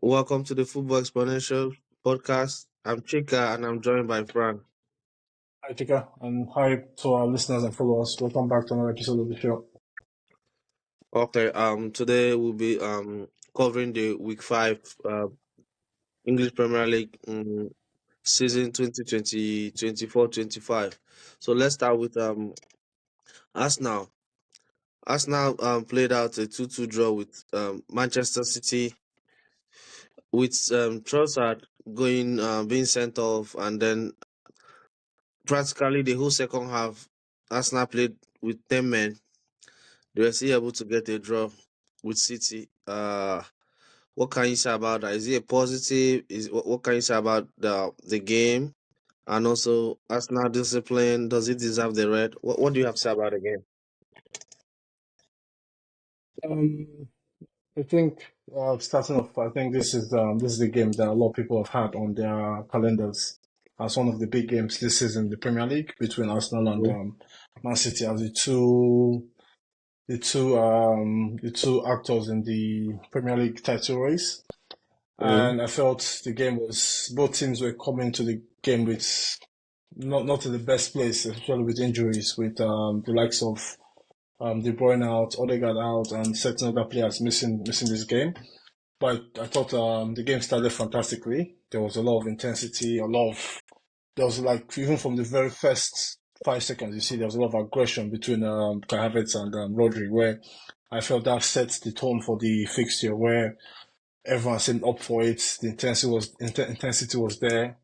Welcome to the Football Exponential podcast. I'm Chika and I'm joined by Frank. Hi, Chika, and hi to our listeners and followers. Welcome back to another episode of the show. Okay, today we'll be covering the week 5 English Premier League season 2020-24-25. So let's start with Arsenal. Arsenal played out a 2-2 draw with Manchester City with Trossard going being sent off, and then practically the whole second half Arsenal played with 10 men. They were still able to get a draw with City. What can you say about that? Is it a positive? Is what can you say about the game and also Arsenal discipline? Does it deserve the red? What do you have to say about the game? Um, I think starting off, I think this is the game that a lot of people have had on their calendars as one of the big games this season, the Premier League between Arsenal and Man City as the two actors in the Premier League title race. Mm-hmm. And I felt the game was both teams were coming to the game with not in the best place, especially with injuries, with the likes of De Bruyne out, Odegaard out, and certain other players missing this game. But I thought the game started fantastically. There was a lot of intensity, there was like even from the very first 5 seconds, you see there was a lot of aggression between Kai Havertz and Rodri, where I felt that sets the tone for the fixture, where everyone seemed up for it. The intensity was there,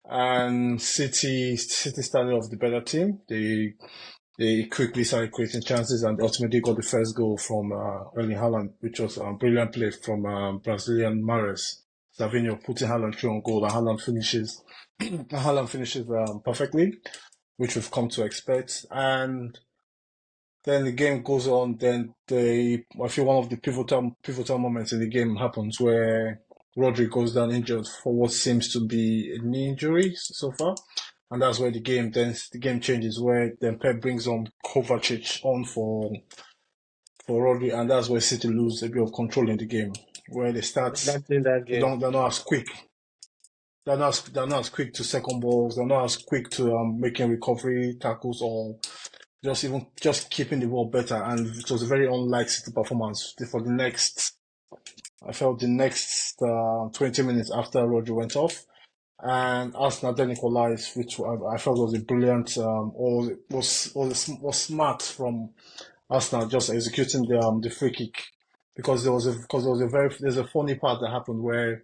and City started off the better team. They quickly started creating chances and ultimately got the first goal from Erling Haaland, which was a brilliant play from Brazilian Mares. Savinho putting Haaland through on goal, and Haaland finishes perfectly, which we've come to expect. And then the game goes on. Then I feel one of the pivotal moments in the game happens where Rodri goes down injured for what seems to be a knee injury so far, and that's where the game changes. Where then Pep brings on Kovacic on for Rodri, and that's where City lose a bit of control in the game. Where they start, That's in that they game. don't they're not as quick. They're not as quick to second balls. They're not as quick to making recovery tackles or just keeping the ball better. And it was a very unlike City performance for the next. I felt the next 20 minutes after Roger went off, and Arsenal then equalized, which I felt was a brilliant or was smart from Arsenal just executing the free kick because there's a funny part that happened where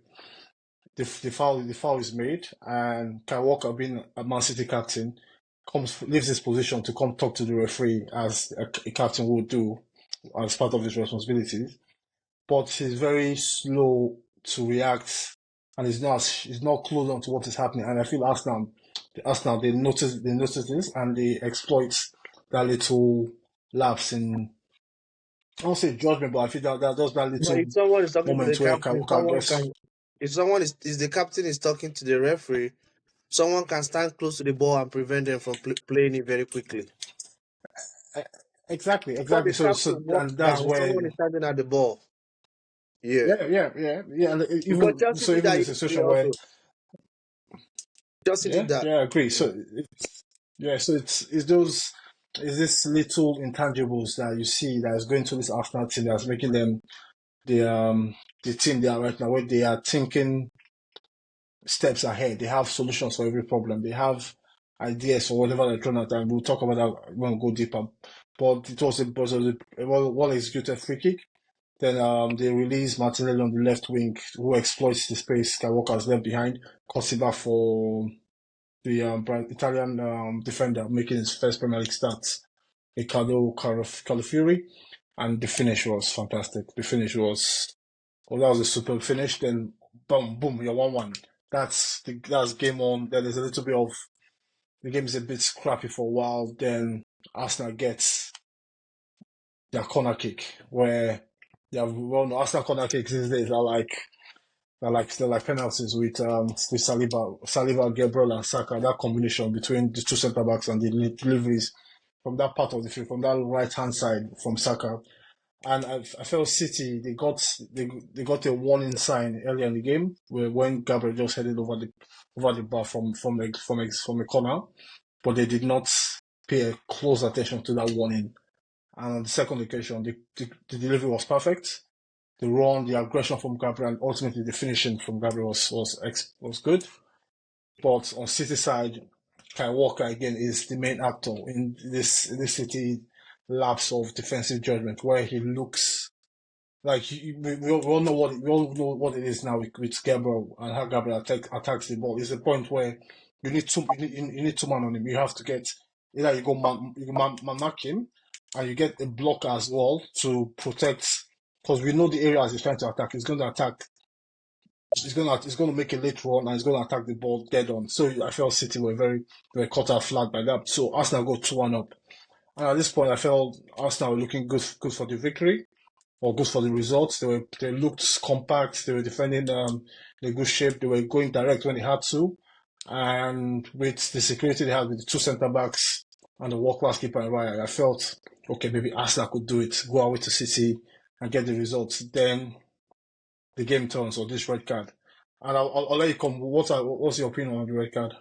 the foul is made, and Kyle Walker, being a Man City captain, leaves his position to come talk to the referee as a captain would do as part of his responsibilities. But he's very slow to react, and he's not close on to what is happening. And I feel Arsenal they notice this, and they exploit that little lapse in, I won't say judgment, but I feel that does that But little if someone is talking to the moment where Kyle captain, Walker gets. if someone is the captain is talking to the referee, someone can stand close to the ball and prevent them from playing it very quickly. Exactly, But exactly. the So captain walks and that's down, where. someone is standing at the ball. Yeah. Yeah. And Because even Chelsea so, did even that in a yesterday situation where, also. Chelsea did yeah, that. I agree. Yeah. So it's those, is this little intangibles that you see that is going to this Arsenal team that's making them the team they are right now, where they are thinking steps ahead. They have solutions for every problem. They have ideas for whatever they're throwing at, and we'll talk about that when we go deeper. But it was a well executed free kick. Then they release Martinelli on the left wing, who exploits the space Skywalker's left behind, cuts it back for the Italian defender making his first Premier League start, Riccardo Calafiori, and the finish was fantastic. That was a super finish. Then boom, boom, you're 1-1. That's game on. Then there's a little bit of the game is a bit scrappy for a while. Then Arsenal gets their corner kick, where Arsenal corner kicks these days are like penalties with Saliba, Gabriel, and Saka. That combination between the two centre backs and the deliveries from that part of the field, from that right hand side from Saka. And I felt City they got a warning sign earlier in the game where when Gabriel just headed over the bar from a corner, but they did not pay close attention to that warning. And on the second occasion, the delivery was perfect. The run, the aggression from Gabriel, and ultimately the finishing from Gabriel was good. But on City side, Kyle Walker again is the main actor in this City lapse of defensive judgment, where he looks like we all know what it is now with Gabriel and how Gabriel attacks the ball. It's a point where you need two man on him. You have to get either you go mark him, and you get a blocker as well to protect, because we know the areas he's trying to attack. He's going to attack. He's going to make a late run, and he's going to attack the ball dead on. So I felt City were very caught out flat by that. So Arsenal go 2-1 up. And at this point, I felt Arsenal were looking good for the victory or good for the results. They looked compact. They were defending in a good shape. They were going direct when they had to, and with the security they had with the two centre backs and the world class keeper and Raya, I felt okay. Maybe Arsenal could do it. Go away to City and get the results. Then the game turns or this red card. And I'll let you come. What's your opinion on the red card?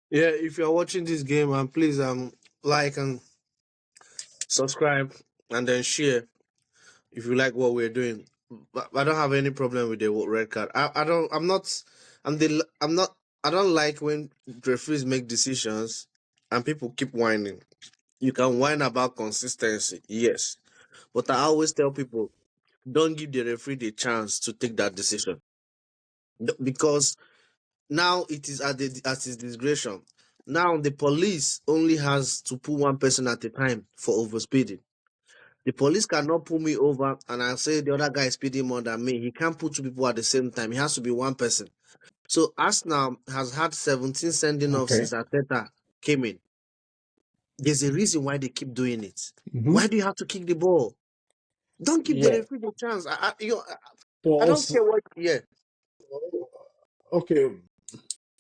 Yeah, if you're watching this game, and please like and subscribe and then share if you like what we're doing. But I don't have any problem with the red card. I don't. I'm not. I'm not. I don't like when referees make decisions and people keep whining. You can whine about consistency, yes, but I always tell people don't give the referee the chance to take that decision. Because now it is at his discretion. Now the police only has to pull one person at a time for overspeeding. The police cannot pull me over and I say the other guy is speeding more than me. He can't put two people at the same time. It has to be one person. So Arsenal has had 17 sending off Okay. since Arteta came in. There's a reason why they keep doing it. Mm-hmm. Why do you have to kick the ball? Don't give the Yeah. referee the chance. But I don't also, care what. Yeah, okay,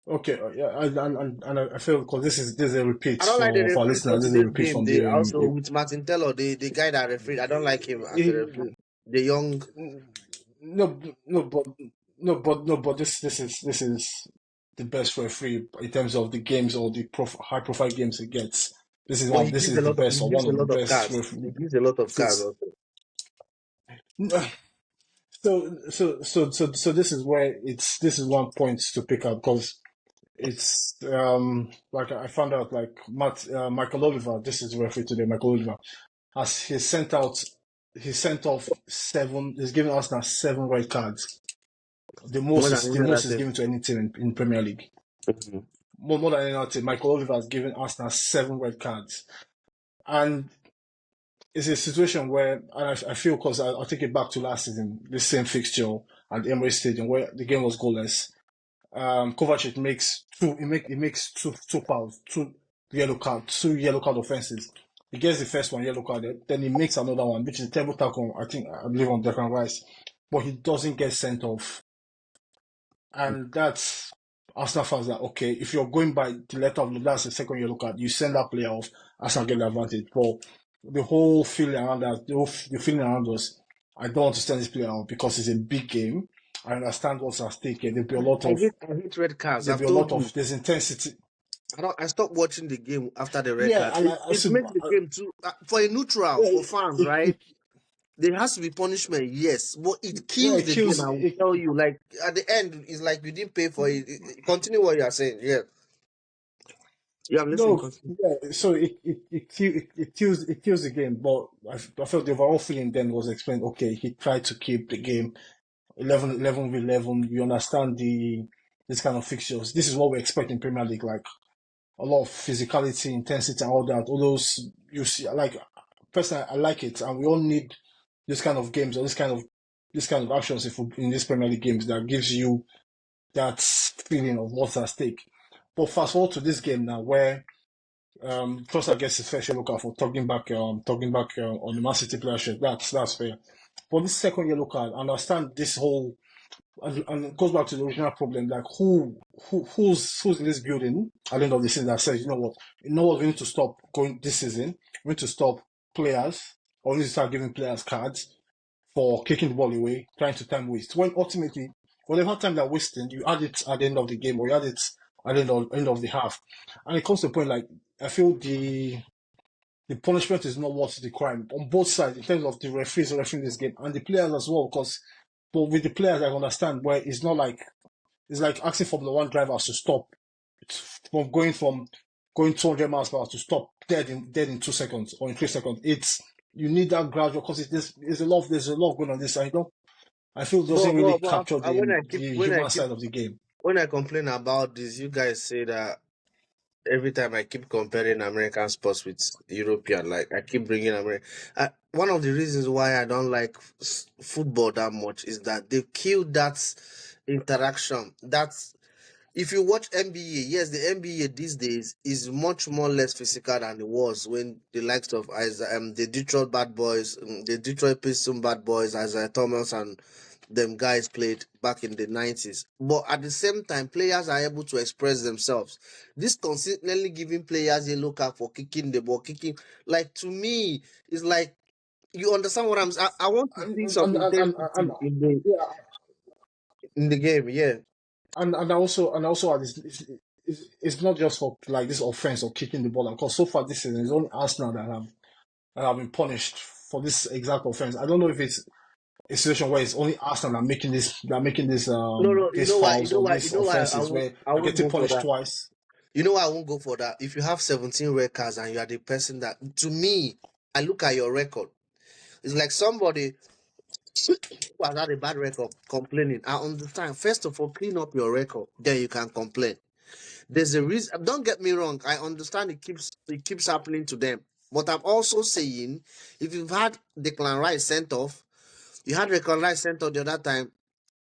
okay, yeah, and I feel because this is a repeat I don't like the for our referee for listeners. This is a today's repeat game. from They the also with Martin Taylor, the guy that refereed. I don't like him as a referee. The young. no no but no but this is the best referee in terms of the games or the high profile games he gets. But he This gives is a the lot of best or one of the best cards. He gives a lot of cards this. also. So this is where this is one point to pick up because it's like I found out like Michael Oliver, this is the referee today, Michael Oliver, has he sent off seven, he's given us now 7 red cards. More than The any other most is thing. given to any team in Premier League. Mhm. More than any other team. Michael Oliver has given us now 7 red cards. And it's a situation where, and I feel because I'll take it back to last season, this same fixture at the Emirates Stadium where the game was goalless. Kovacic makes he makes two fouls, two yellow card offenses. He gets the first one yellow card, then he makes another one, which is a terrible tackle. I believe on Declan Rice, but he doesn't get sent off, and that's Arsenal fans that okay, if you're going by the letter of the that's the second yellow card, you send that player off, Arsenal get the advantage. But the whole feeling around us, the feeling around us, I don't want to send this player off because it's a big game. I understand what's at stake here. I hate red cards. There'll I've be a told lot you. of there's intensity. I stopped watching the game after the red Yeah, card. and It makes the game too for a neutral for fans, right? There has to be punishment, yes, but it kills it the game. kills I will it. tell you, like at the end, it's like you didn't pay for it. Continue what you are saying. Yeah, yeah, I'm listening. No, Continue. yeah. So it kills the game. But I felt the overall feeling then was explained. Okay, he tried to keep the game 11 v 11. You understand this kind of fixtures. This is what we expect in Premier League. Like a lot of physicality, intensity, and all that. All those you see. Like personally, I like it, and we all need this kind of games or this kind of actions in these Premier League games that gives you that feeling of what's at stake. But fast forward to this game now, where Trossard gets his first yellow card for talking back on the Man City player shirt. That's fair. But this second yellow card, I understand this whole and it goes back to the original problem. Like who's in this building at the end of the season that says, you know what, we need to stop going this season. We need to stop players, or we need to start giving players cards. for kicking the ball away, trying to time waste. When ultimately, whatever time they're wasting, you add it at the end of the game or you add it at the end of the half. And it comes to a point like I feel the punishment is not worth the crime on both sides in terms of the referees refereeing this game and the players as well. Because, but with the players, I understand where it's not like it's like asking Formula One drivers to stop from going 200 miles per hour to stop dead in 2 seconds or in 3 seconds. It's you need that gradual because there's a lot going on this. I don't. I feel it doesn't really But capture when I keep the human side of the game. when I complain about this, you guys say that every time I keep comparing American sports with European, like I keep bringing America. One of the reasons why I don't like football that much is that they kill that interaction. That's if you watch NBA, yes, the NBA these days is much more less physical than it was when the likes of the Detroit Bad Boys, the Detroit Pistons Bad Boys, Isaiah Thomas and them guys played back in the 90s. But at the same time, players are able to express themselves. This consistently giving players a look out for kicking the ball, kicking, like to me, is like you understand what I'm saying. I want to see some And intensity yeah, in the game, yeah. and also it's not just for like this offense or kicking the ball. Because so far this season, it's only Arsenal that have been punished for this exact offense. I don't know if it's a situation where it's only Arsenal that are making No, no, these fouls or these you know why offenses where I they're won't getting go for punished that. twice. You know why I won't go for that. If you have 17 red cards and you are the person that, to me, I look at your record. It's like somebody who has had a bad record complaining. I understand. First of all, clean up your record, then you can complain. There's a reason. Don't get me wrong. I understand it keeps happening to them. But I'm also saying, if you've had Declan Rice sent off, you had Declan Rice sent off the other time.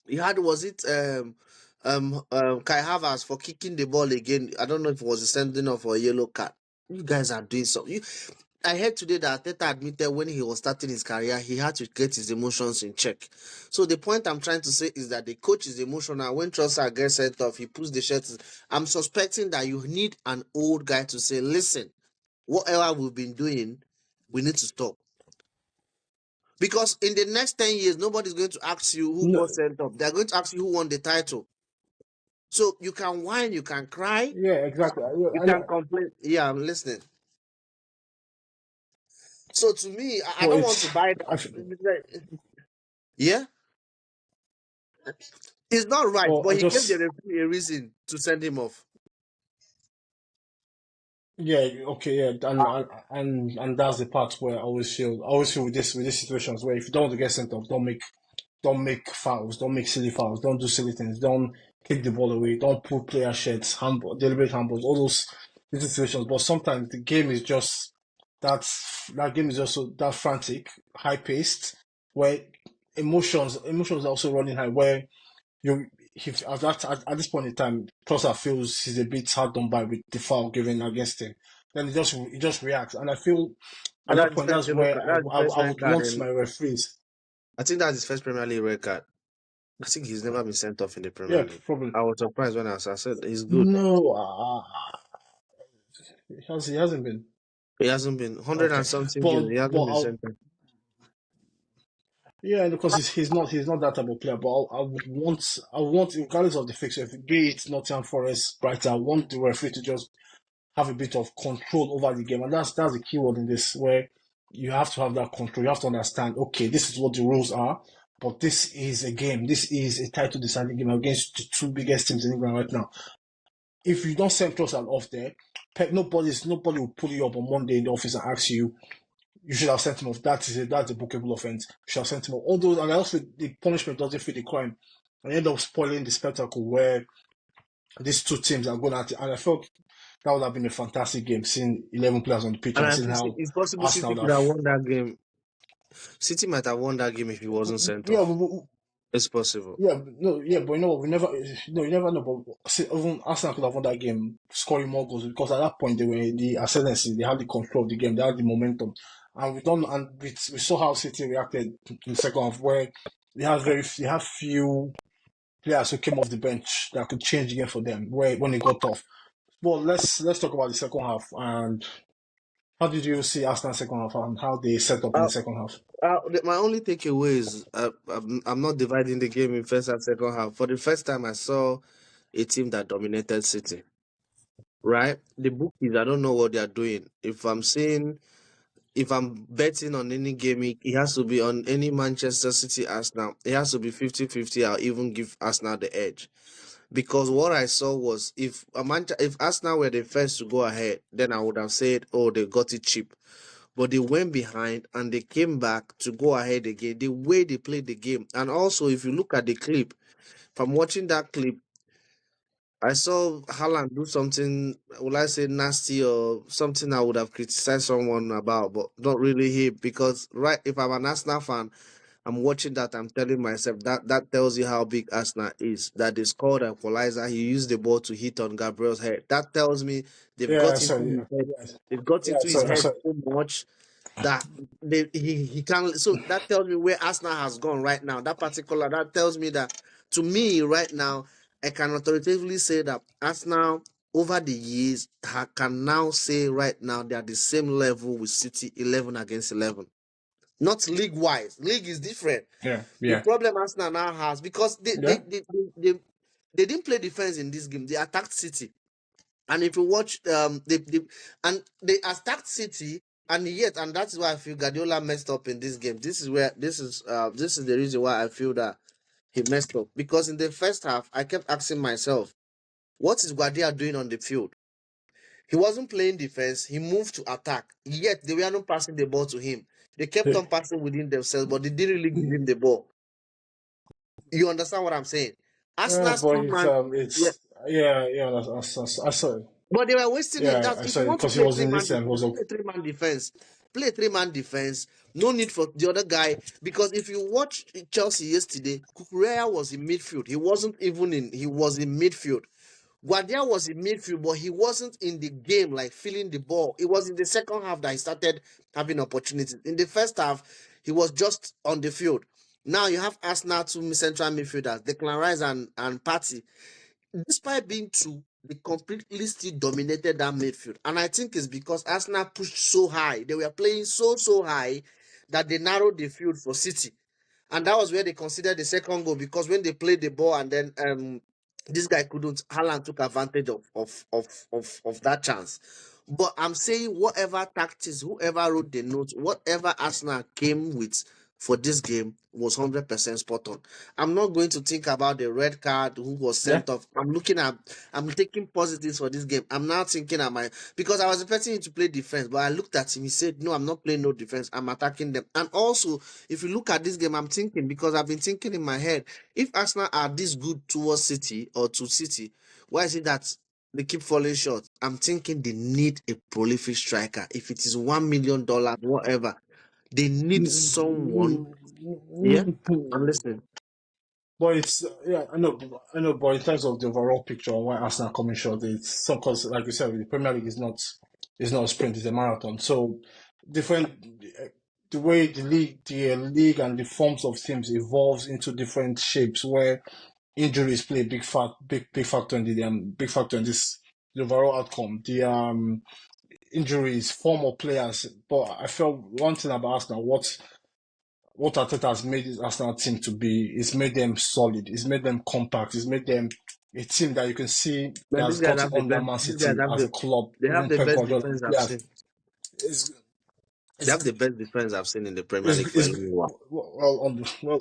You had was it Kai Havertz for kicking the ball again. I don't know if it was a sending off or a yellow card. You guys are doing something. I heard today that Teta admitted when he was starting his career, he had to get his emotions in check. So the point I'm trying to say is that the coach is emotional. When Trossard gets sent off, he puts the shirt. I'm suspecting that you need an old guy to say, listen, whatever we've been doing, we need to stop. Because in the next 10 years, nobody's going to ask you who No, got sent off. They're going to ask you who won the title. So you can whine, you can cry, yeah, exactly. you can complain. Yeah, I'm listening. So to me, I But don't want to buy I, that. Yeah, it's not right, but but I he gave the just referee a reason to send him off. yeah, okay, yeah, and that's the part where I always feel with these situations where if you don't want to get sent off, don't make fouls, don't make silly fouls, don't do silly things, don't kick the ball away, don't pull player shirts, handball, deliberate handballs, all these situations. But sometimes the game is just that game is also that frantic, high paced, where emotions are also running high. Where you if at this point in time, Trossard feels he's a bit hard done by with the foul given against him. Then he just reacts, and I feel at And that that's his point first that's yellow where card. That's his first I red would card. want And my referees. I think that's his first Premier League red card. I think he's never been sent off in the Premier Yeah, League. probably. I was surprised when I said he's good. No, he hasn't been. He hasn't been 100 and Okay, something games. He hasn't been I'll, sent off. yeah, because he's not that type of player. But I would want regardless of the fixture, if be it Nottingham Forest, Brighton, I want the referee to just have a bit of control over the game, and that's the key word in this, where you have to have that control. You have to understand, okay, this is what the rules are, but this is a game. This is a title deciding game against the two biggest teams in England right now. If you don't send Trossard off there, nobody will pull you up on Monday in the office and ask you. You should have sent him off. That's a bookable offense. You should have sent him off. All those, and also the punishment doesn't fit the crime. And end up spoiling the spectacle where these two teams are going at it. And I felt that would have been a fantastic game, seeing 11 players on the pitch And and I seeing think how it's possible Arsenal City would could have have. won that game. City might have won that game if he wasn't sent Yeah, off. It's possible. yeah, no, yeah, but you know, you never know. But see, even Arsenal could have won that game, scoring more goals because at that point they were in the ascendancy, they had the control of the game, they had the momentum, and we saw how City reacted in the second half, where they have few players who came off the bench that could change the game for them, where when it got tough. But let's talk about the second half and how did you see Arsenal second half and how they set up in the Uh, second half? My only takeaway is I'm not dividing the game in first and second half. For the first time, I saw a team that dominated City. Right, the bookies, I don't know what they are doing. If I'm betting on any game, it has to be on any Manchester City Arsenal. It has to be 50-50. I'll even give Arsenal the edge. Because what I saw was if Arsenal were the first to go ahead, then I would have said, oh, they got it cheap. But they went behind and they came back to go ahead again. The way they played the game. And also, if you look at the clip, from watching that clip, I saw Haaland do something, would I say nasty or something I would have criticized someone about, but not really him. Because, right, if I'm an Arsenal fan, I'm watching that. I'm telling myself that tells you how big Arsenal is. That they scored an equalizer. He used the ball to hit on Gabriel's head. That tells me they've Yeah, got into sorry, his yeah, head. yeah, They've got yeah, into his head sorry. so much that he can. So that tells me where Arsenal has gone right now. That tells me that, to me right now, I can authoritatively say that Arsenal over the years can now say right now they are the same level with City, 11 against 11. Not league wise. League is different. Yeah, The yeah, problem Arsenal now has, because yeah. they didn't play defense in this game. They attacked City, and if you watch they attacked City, and yet, and that's why I feel Guardiola messed up in this game. This is the reason why I feel that he messed up, because in the first half I kept asking myself, what is Guardiola doing on the field? He wasn't playing defense. He moved to attack. Yet they were not passing the ball to him. They kept Yeah, on passing within themselves, but they didn't really give him the ball. You understand what I'm saying? yeah, Arsenal's but two man, yeah, yeah. I saw it. but they were wasting it. Yeah, That's I if saw you it want to because he play was three in man this and defense, was a play three man defense, play three man defense. No need for the other guy, because if you watch Chelsea yesterday, Kukurea was in midfield. He wasn't even in. He was in midfield. Guardiola was in midfield, but he wasn't in the game, like feeling the ball. It was in the second half that he started having opportunities. In the first half, he was just on the field. Now you have Arsenal two central midfielders, Declan Rice and Partey. Despite being two, they completely still dominated that midfield. And I think it's because Arsenal pushed so high. They were playing so high that they narrowed the field for City. And that was where they considered the second goal, because when they played the ball and then this guy couldn't, Haaland took advantage of that chance. But I'm saying whatever tactics, whoever wrote the notes, whatever Arsenal came with for this game was 100% spot on. I'm not going to think about the red card, who was yeah. sent off. I'm taking positives for this game. I'm now thinking at my, because I was expecting him to play defense, but I looked at him. He said, "No, I'm not playing no defense. I'm attacking them." And also, if you look at this game, I'm thinking, because I've been thinking in my head, if Arsenal are this good towards City or to City, why is it that they keep falling short? I'm thinking they need a prolific striker. If it is $1 million, whatever, they need someone. Yeah, I'm listening. But it's yeah, I know. But in terms of the overall picture on why Arsenal are coming short, it's some because, like you said, the Premier League is not a sprint; it's a marathon. So different, the way the league and the forms of teams evolves into different shapes, where injuries play a big factor in big factor in this the overall outcome. The injuries, form of players. But I felt one thing about Arsenal, what Arteta has made his Arsenal team to be, is made them solid, it's made them compact, it's made them a team that you can see that Man, has these guys gotten have the under best. Man These guys City have as a the. club, They have even the Pep best Guardiola. defense I've Yeah, seen. it's They it's have the best defense I've seen in the Premier League for a it's long while. well,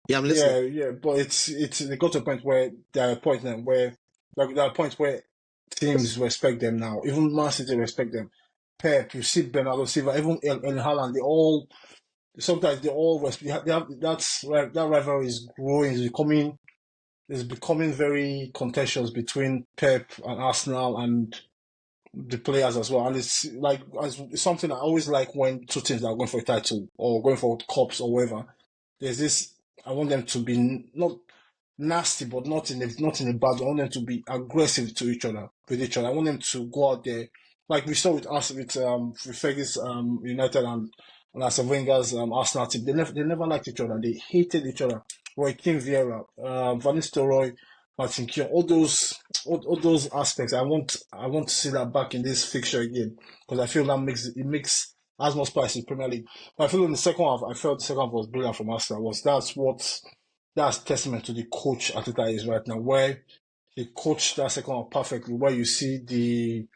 Yeah, I'm listening. yeah, but it's they got to a point where there are a point now where like there are points where teams respect them now. Even Man City respect them. Pep, you see Bernardo Silva, even El Haaland, they all sometimes they all respect. They have that's right. That rivalry is growing. It's becoming very contentious between Pep and Arsenal and the players as well. And it's like it's something I always like when two teams are going for a title or going for cups or whatever. There's this. I want them to be not nasty, but not in a bad way. I want them to be aggressive to each other with each other. I want them to go out there like we saw with us with Fergus United and Arsene Wenger's Arsenal team. They never liked each other. They hated each other. Roy Keane, Vieira, Van Nistelrooy. Martin Keown, all those aspects. I want to see that back in this fixture again because I feel that makes as much spice in Premier League. But I feel in the second half, I felt the second half was brilliant from Arsenal. That's testament to the coach Arteta is right now, where he coached that second half perfectly. Where you see they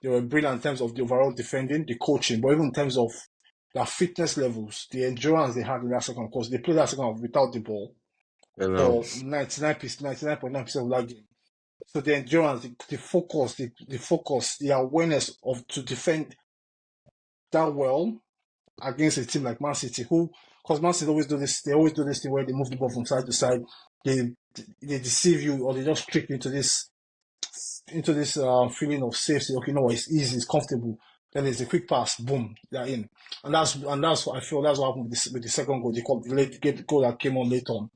were brilliant in terms of the overall defending, the coaching, but even in terms of their fitness levels, the endurance they had in that second half, because they played that second half without the ball You know. for 99.9% of that game. So the endurance, the focus, the awareness of to defend that well against a team like Man City, who, because Man City they always do this thing where they move the ball from side to side, they they deceive you or they just trick you into this feeling of safety. Okay, no, it's easy, it's comfortable. Then there's a quick pass, boom, they're in, and that's what I feel. That's what happened with the second goal. The late goal that came on late on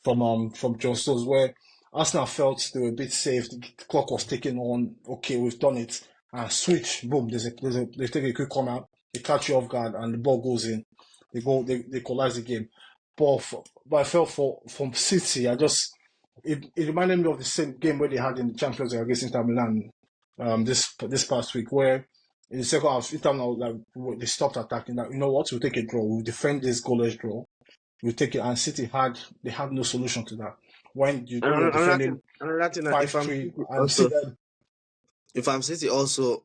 from John Stones, where Arsenal felt they were a bit safe. The clock was ticking on. Okay, we've done it, and switch, boom. They take a quick corner, they catch you off guard, and the ball goes in. They equalize the game. But I felt from City, it reminded me of the same game where they had in the Champions League against Inter Milan this past week, where in the second half, Inter Milan they stopped attacking. That, you know what, we'll take a draw. We'll defend this goalless draw. We'll take it. And City had no solution to that. When you're defending Another thing, 5-3 and see that. if I'm City also,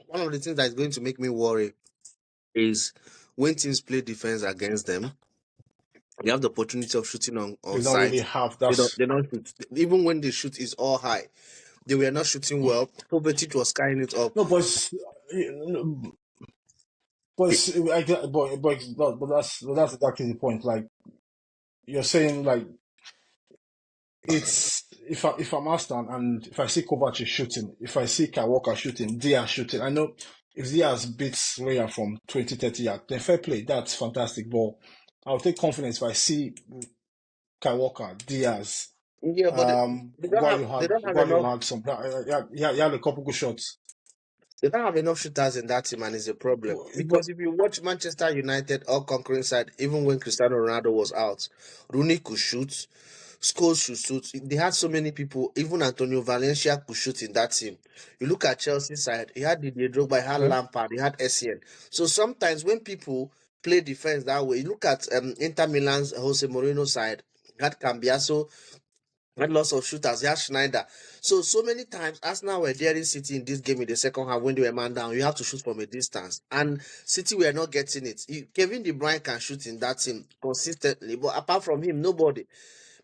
one of the things that is going to make me worry is when teams play defense against them, they have the opportunity of shooting on They don't sight. really have They that. don't shoot. Even when they shoot, it's all high. They were not shooting well. Kovacic was carrying it up. No, but that's exactly the point. Like you're saying, like it's if I'm Aston and if I see Kovacic shooting, if I see Kyle Walker shooting, Diaz shooting, I know if Diaz beats Raya from 20-30 yards, then fair play, that's fantastic. But I'll take confidence if I see Kyle Walker, Diaz, Yeah, but they don't have enough. Guardiola had some, he had a couple good shots. They don't have enough shooters in that team, and it's a problem. But Because if you watch Manchester United all conquering side, even when Cristiano Ronaldo was out, Rooney could shoot, Scholes should shoot. They had so many people. Even Antonio Valencia could shoot in that team. You look at Chelsea side, he had Didier Drogba, he had okay, Lampard, he had Essien. So sometimes when people play defense that way, you look at Inter Milan's Jose Mourinho side, he had Cambiaso, had lots of shooters. He had Schneider. So many times Arsenal were daring City in this game in the second half when they were man down. You have to shoot from a distance, and City were not getting it. Kevin De Bruyne can shoot in that team consistently, but apart from him, nobody.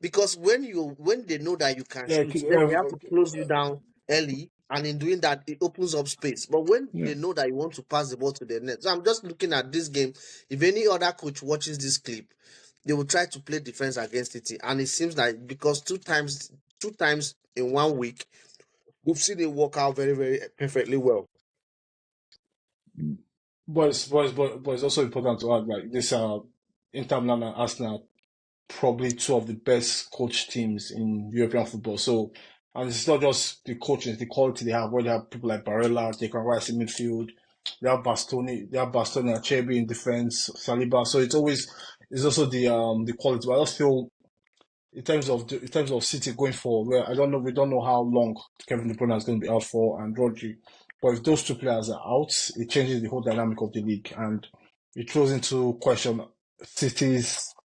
Because when they know that you can yeah, shoot, then they have to close you down early, and in doing that, it opens up space. But when yeah. they know that you want to pass the ball to the net, so I'm just looking at this game. If any other coach watches this clip, they will try to play defense against it, and it seems like because two times in 1 week, we've seen it work out very, very perfectly well. But it's also important to add like this Inter Milan and Arsenal probably two of the best coach teams in European football. So and it's not just the coaching, it's the quality they have, where they have people like Barella, they can rise in midfield, they have Bastoni and Acerbi in defense, Saliba. So it's also the quality. But I just feel in terms of City going forward, where we don't know how long Kevin De Bruyne is going to be out for and Rodri. But if those two players are out, it changes the whole dynamic of the league and it throws into question City's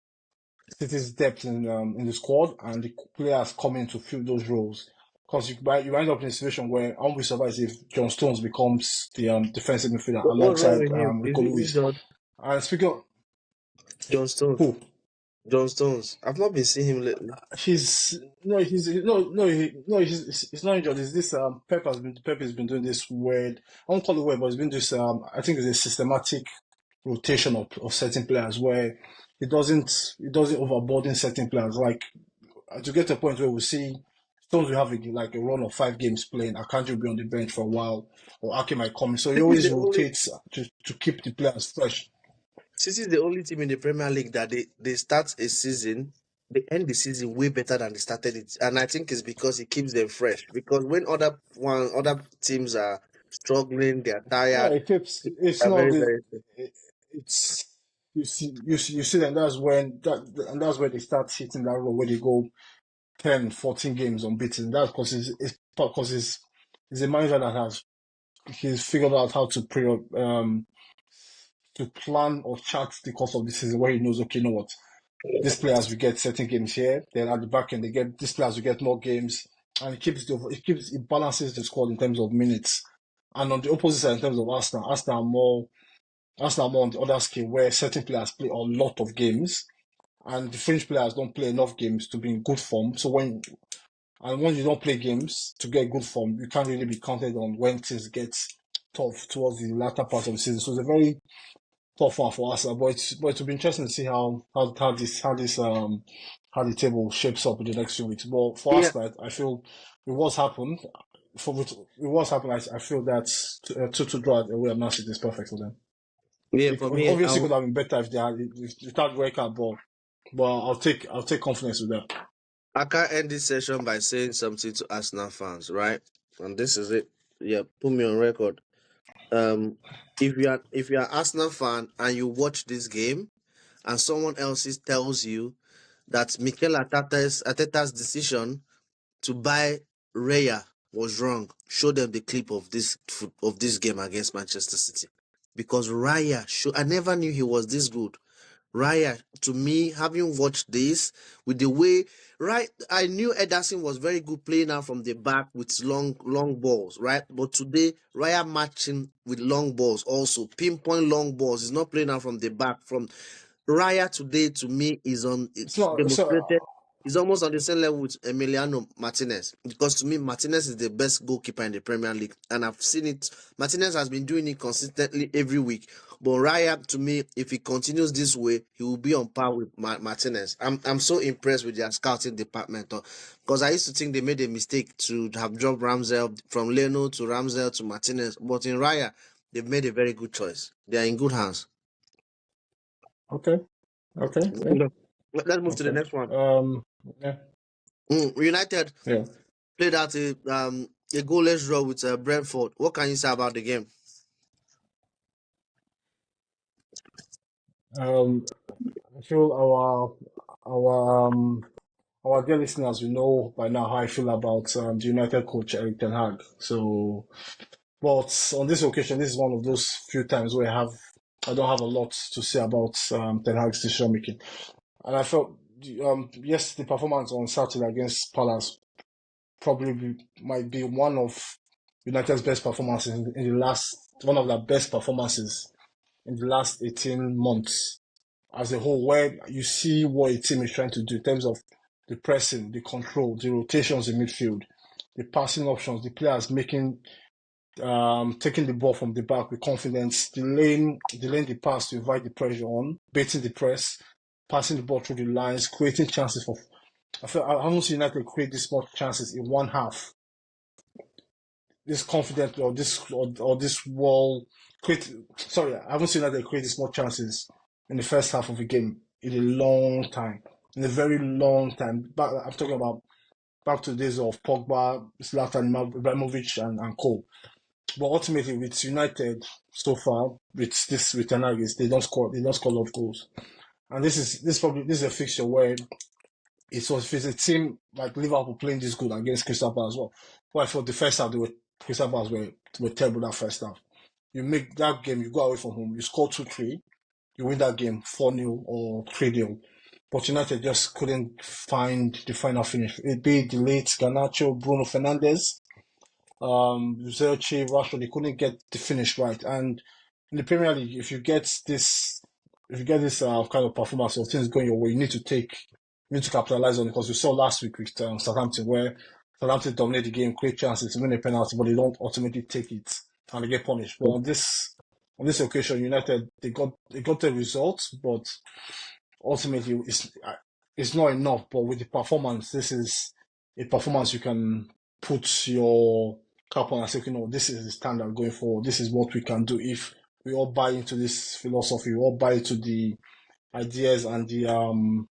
depth in the squad and the players coming to fill those roles. Because you end up in a situation where I won't be surprised if John Stones becomes the defensive midfielder What's wrong alongside with him? Rico Is Lewis. John, And speaking of John Stones? who, John Stones. I've not been seeing him lately. he's not injured. It's this Pep has been doing this weird. I won't call it weird, but it's been this I think it's a systematic rotation of certain players where it doesn't overburden certain players. Like to get to a point where we see Stones will have like a run of 5 games playing. Akanji will be on the bench for a while, or Ake might come in. So he City is always the only rotates to keep the players fresh. City is the only team in the Premier League that they start a season, they end the season way better than they started it, and I think it's because it keeps them fresh. Because when other teams are struggling, they are Yeah, tired. it keeps. It's They are not very, the. very. It's you see, that and that's when they start hitting that role where they go. 10, 14 games unbeaten. That's because he's a manager that he's figured out how to plan or chart the course of the season where he knows, okay, you know what, these players will get certain games here, then at the back end these players will get more games, and it balances the squad in terms of minutes. And on the opposite side, in terms of Arsenal are more on the other scale where certain players play a lot of games and the French players don't play enough games to be in good form. So when you don't play games to get good form, you can't really be counted on when things get tough towards the latter part of the season. So it's a very tough one for us. But it'll be interesting to see how the table shapes up in the next few weeks. But for Yeah, us, I feel with what's happened, I feel that 2-2 draw away at Man City is perfect for them. yeah. It For me, obviously could have been better if that work out, but I'll take confidence with that. I can't end this session by saying something to Arsenal fans, right? And this is it. Yeah, put me on record. Um, if you are Arsenal fan and you watch this game, and someone else tells you that Mikel Arteta's decision to buy Raya was wrong, show them the clip of this game against Manchester City, because Raya, I never knew he was this good. Raya, to me, having watched this, with the way, right, I knew Ederson was very good playing out from the back with long balls, right? But today, Raya matching with long balls also, pinpoint long balls. He's not playing out from the back. From Raya today, to me, It's not so. demonstrated. He's almost on the same level with Emiliano Martinez, because to me, Martinez is the best goalkeeper in the Premier League, and I've seen it. Martinez has been doing it consistently every week. But Raya, to me, if he continues this way, he will be on par with Martinez. I'm so impressed with their scouting department, because I used to think they made a mistake to have dropped Ramsdale from Leno to Ramsdale to Martinez. But in Raya, they've made a very good choice. They are in good hands. Okay. Okay. Yeah. Okay. Let's move to the Okay. next one. Yeah. United Yeah. played out a goalless draw with Brentford. What can you say about the game? Um, I feel our our dear listeners will know by now how I feel about the United coach Eric Ten Hag. So, but on this occasion, this is one of those few times where I don't have a lot to say about Ten Hag's decision making. And I felt yes, the performance on Saturday against Palace might be one of United's best performances in the last one of their best performances in the last 18 months as a whole, where you see what a team is trying to do in terms of the pressing, the control, the rotations in midfield, the passing options, the players taking the ball from the back with confidence, delaying the pass to invite the pressure on, baiting the press, passing the ball through the lines, creating chances for. I haven't seen United create this much chances in one half this confident or this wall create. Sorry, I haven't seen that they create this more chances in the first half of the game in a long time, in a very long time. I'm talking about back to the days of Pogba, Zlatan Ibrahimovic, and Co. But ultimately, with United so far, with Tenagis, they don't score a lot of goals. And this is a fixture where if it's a team like Liverpool playing this good against Crystal Palace as well. Well, for the first half, Crystal Palace were terrible that first half. You make that game, you go away from home, you score 2-3, you win that game 4-0 or 3-0. But United just couldn't find the final finish. It be the late Garnacho, Bruno Fernandes, Zerchi, Rashford, they couldn't get the finish right. And in the Premier League, if you get this kind of performance or things going your way, you need to capitalize on it because we saw last week with Southampton where Southampton dominated the game, create chances, win a penalty, but they don't ultimately take it and they get punished. But on this occasion, United they got the results, but ultimately it's not enough. But with the performance, this is a performance you can put your cap on and say, you know, this is the standard going forward. This is what we can do if we all buy into this philosophy. We all buy into the ideas and the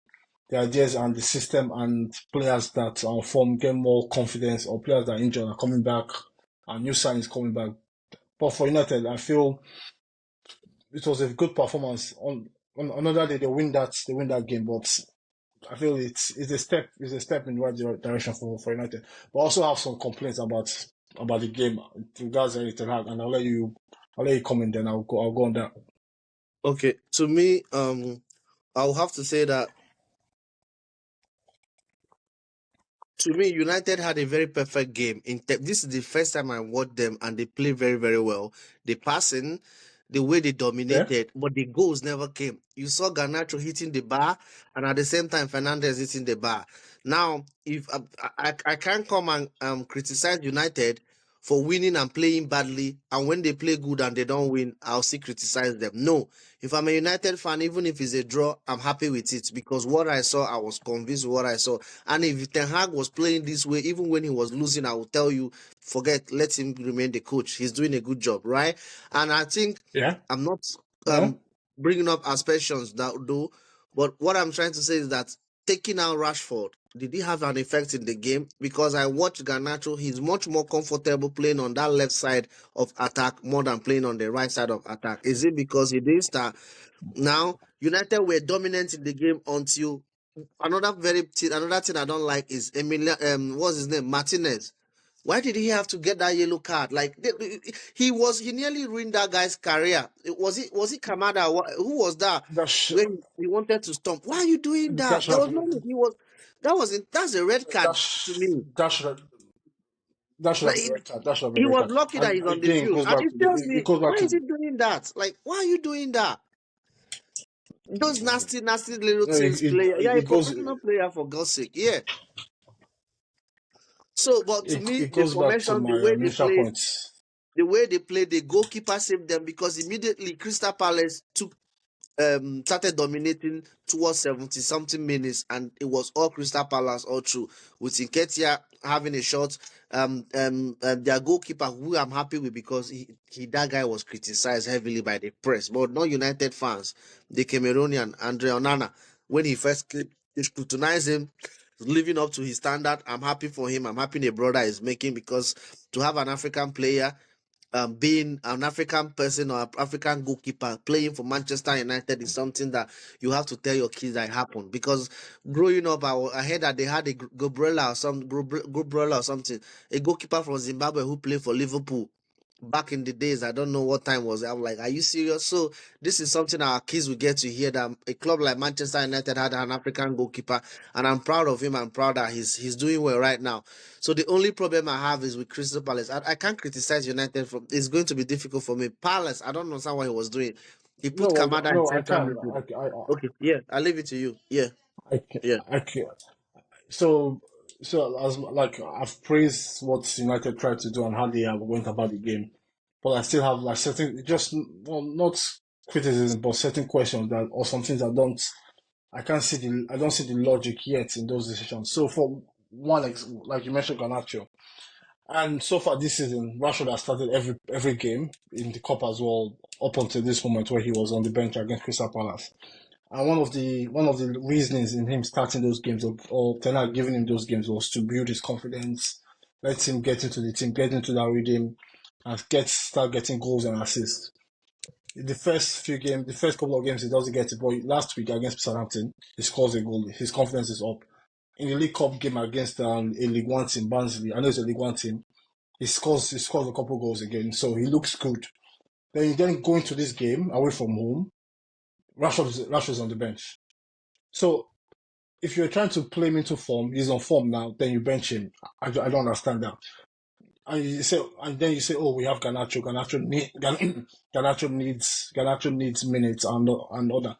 ideas and the system and players that are form get more confidence or players that are injured are coming back and new signings coming back. But for United, I feel it was a good performance. On another day, they win that game, but I feel it's a step in the right direction for United. But I also have some complaints about the game in regards to Erik Ten Hag, and I'll let you comment. Then I'll go on that. Okay, to me, I'll have to say that to me, United had a very perfect game. This is the first time I watched them, and they play very, very well. The passing, the way they Yeah, dominated, but the goals never came. You saw Garnacho hitting the bar, and at the same time, Fernandez hitting the bar. Now, if I can't come and criticize United for winning and playing badly, and when they play good and they don't win, I'll still criticize them. No, if I'm a United fan, even if it's a draw, I'm happy with it because what I saw, I was convinced with what I saw. And if Ten Hag was playing this way, even when he was losing, I would tell you, forget, let him remain the coach. He's doing a good job, right? And I think yeah, I'm not yeah. bringing up aspersions that do, but what I'm trying to say is that taking out Rashford, did he have an effect in the game? Because I watched Garnacho, he's much more comfortable playing on that left side of attack more than playing on the right side of attack. Is it because he didn't start? Now, United were dominant in the game until another thing I don't like is Emilia. What's his name? Martinez. Why did he have to get that yellow card? Like he nearly ruined that guy's career. Was it Kamada? Who was that? That's When he wanted to stomp. Why are you doing that that? should There have was no. He was. That's a red card to that's me. that should have that should Like have been red card. That should have been he red was card. lucky that And he's on the again, field, and it tells it me goes back why to is he doing that? Like why are you doing that? Those nasty, nasty little no, things player. Yeah, a it goes professional player for God's sake. Yeah. So, but to me, it the goes back to formation, the my way they initial played, points. the goalkeeper saved them because immediately Crystal Palace started dominating towards 70 something minutes, and it was all Crystal Palace all through with Nketiah having a shot. Their goalkeeper, who I'm happy with because he that guy was criticized heavily by the press, but not United fans. The Cameroonian Andre Onana, when he first came, they scrutinized him, living up to his standard. I'm happy for him. I'm happy the brother is making because to have an African player being an African person or an African goalkeeper playing for Manchester United is something that you have to tell your kids that happened. Because growing up, I heard that they had a Gabriela or something, a goalkeeper from Zimbabwe who played for Liverpool back in the days. I don't know what time was it. I'm like, are you serious? So this is something our kids will get to hear that a club like Manchester United had an African goalkeeper, and I'm proud of him. I'm proud that he's doing well right now. So the only problem I have is with Crystal Palace. I can't criticize United from. It's going to be difficult for me. Palace, I don't understand what he was doing. He put Kamada in No, I central can. midfield. Okay, yeah, I'll leave it to you. Yeah, I can. yeah. I can. So, as like I've praised what United tried to do and how they went about the game, but I still have like certain, just well, not criticism, but certain questions that or some things I don't see the logic yet in those decisions. So for one, like you mentioned, Garnacho, and so far this season, Rashford has started every game in the cup as well, up until this moment where he was on the bench against Crystal Palace. And one of the reasons in him starting those games or Ten Hag giving him those games was to build his confidence, let him get into the team, get into that rhythm, and start getting goals and assists. The first couple of games, he doesn't get it. But last week against Southampton, he scores a goal. His confidence is up. In the League Cup game against a League One team, Barnsley, I know it's a League One team. He scores a couple goals again, so he looks good. Then you then go into this game away from home. Rashford's on the bench. So if you're trying to play him into form, he's on form now, then you bench him. I don't understand that. And then you say, oh, we have Garnacho. Garnacho needs minutes and other.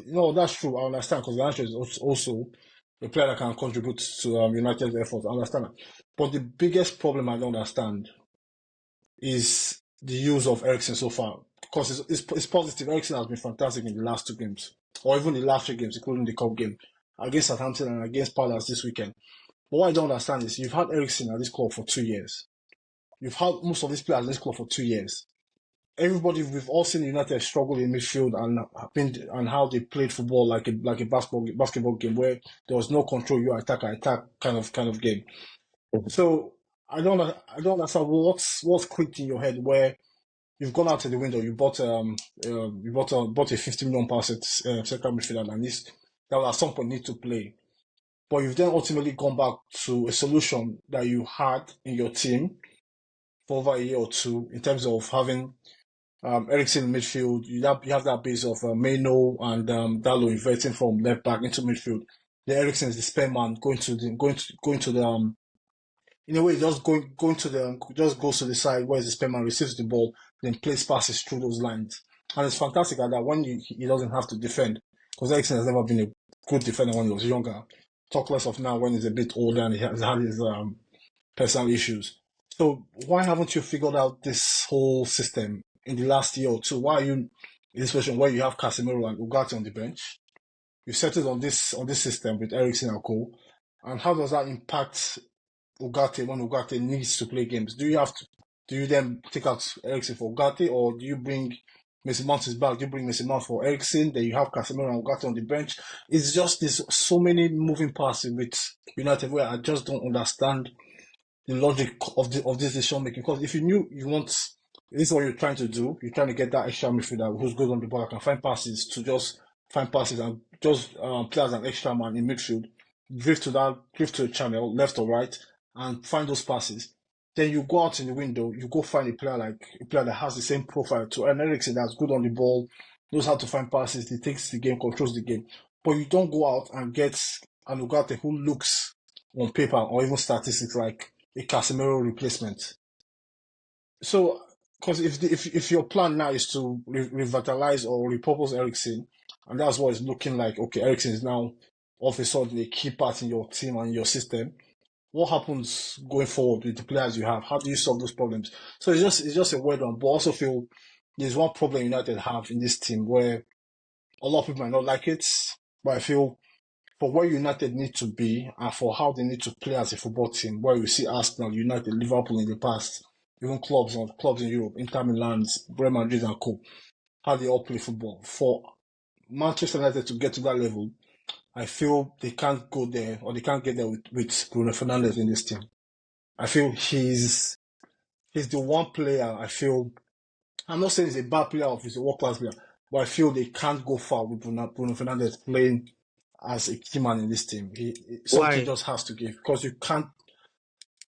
No, that's true. I understand because Garnacho is also a player that can contribute to United's effort. I understand that. But the biggest problem I don't understand is the use of Eriksen so far. Because it's positive. Eriksen has been fantastic in the last two games, or even the last three games, including the cup game against Southampton and against Palace this weekend. But what I don't understand is you've had Eriksen at this club for 2 years. You've had most of these players at this club for 2 years. We've all seen United struggle in midfield and how they played football like a basketball game where there was no control. You attack, I attack kind of game. So I don't understand what's clicked in your head where you've gone out to the window. You bought a 50 million pound central midfielder, and this that will at some point need to play. but you've then ultimately gone back to a solution that you had in your team for over a year or two in terms of having Eriksen in midfield. You have that base of Maino and Dallo inverting from left back into midfield. The Eriksen is the spare man going to the in a way just goes to the side where the spare man receives the ball, then plays passes through those lines. And it's fantastic at that when he doesn't have to defend. Because Eriksen has never been a good defender when he was younger. Talk less of now when he's a bit older and he has had his personal issues. So why haven't you figured out this whole system in the last year or two? Why are you in this situation where you have Casemiro and Ugarte on the bench? You settled on this system with Eriksen and Co. And how does that impact Ugarte when Ugarte needs to play games? Do you then take out Eriksen for Ugarte, or do you bring Mason Mount is back? Do you bring Mason Mount for Eriksen? Then you have Casemiro and Ugarte on the bench. It's just there's so many moving parts with United where I just don't understand the logic of this decision making. Because if you knew you want this is what you're trying to do, you're trying to get that extra midfielder who's good on the ball, can find passes to just find passes and just play as an extra man in midfield, drift to the channel, left or right, and find those passes. Then you go out in the window, you go find a player that has the same profile to an Eriksen that's good on the ball, knows how to find passes, he takes the game, controls the game. But you don't go out and get an Ugarte who looks on paper or even statistics like a Casemiro replacement. So, because if your plan now is to revitalize or repurpose Eriksen, and that's what it's looking like, okay, Eriksen is now all of a sudden a key part in your team and your system. What happens going forward with the players you have? How do you solve those problems? So it's just a weird one, but I also feel there's one problem United have in this team where a lot of people might not like it, but I feel for where United need to be and for how they need to play as a football team, where you see Arsenal, United, Liverpool in the past, even clubs in Europe, Inter Milan, Real Madrid and co, how they all play football. For Manchester United to get to that level, I feel they can't go there or they can't get there with Bruno Fernandes in this team. I feel he's the one player I feel. I'm not saying he's a bad player or he's a world class player, but I feel they can't go far with Bruno Fernandes playing as a key man in this team. Something Why? just has to give because you can't.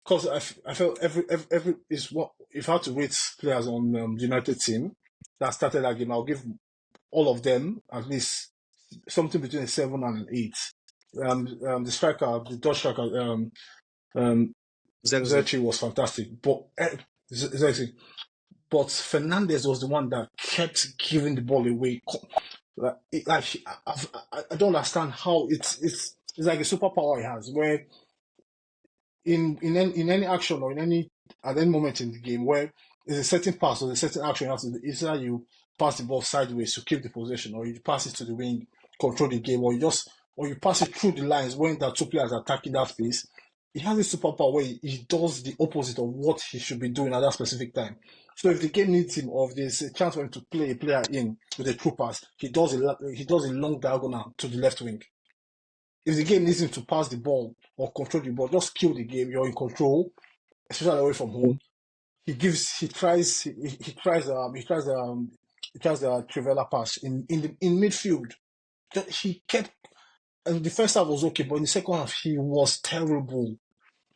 Because I felt every is what if I had to rate players on the United team that started that game, I'll give all of them at least something between a 7 and an 8. The Dutch striker, Zexi. Zerchi was fantastic, but but Fernandez was the one that kept giving the ball away. I don't understand how it's like a superpower he has, where in any action or in any at any moment in the game where there's a certain pass or a certain action you have to do, either you pass the ball sideways to keep the possession, or you pass it to the wing, control the game, or you pass it through the lines when there are two players attacking that space. He has a superpower where he does the opposite of what he should be doing at that specific time. So if the game needs him, or if there's a chance for him to play a player in with a true pass, he does a long diagonal to the left wing. If the game needs him to pass the ball or control the ball, just kill the game. You're in control, especially away from home. He tries the Trivela pass in midfield. He kept, and the first half was okay, but in the second half he was terrible.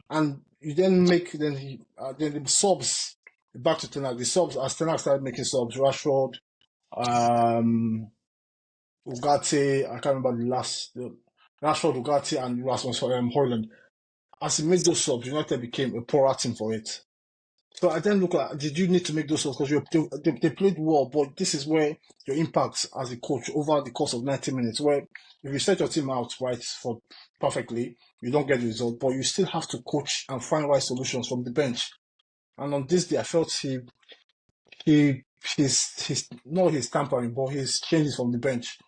And you then the subs back to Ten Hag. The subs as Ten Hag started making subs, Rashford, Ugarte, I can't remember the last. Rashford, Ugarte, and Rasmus Højlund. As he made those subs, United became a poorer team for it. So I then look at, did you need to make those subs? Because they played well, but this is where your impact as a coach over the course of 90 minutes, where if you set your team out right for perfectly, you don't get the result, but you still have to coach and find right solutions from the bench. And on this day, I felt he's not his tampering, but his changes from the bench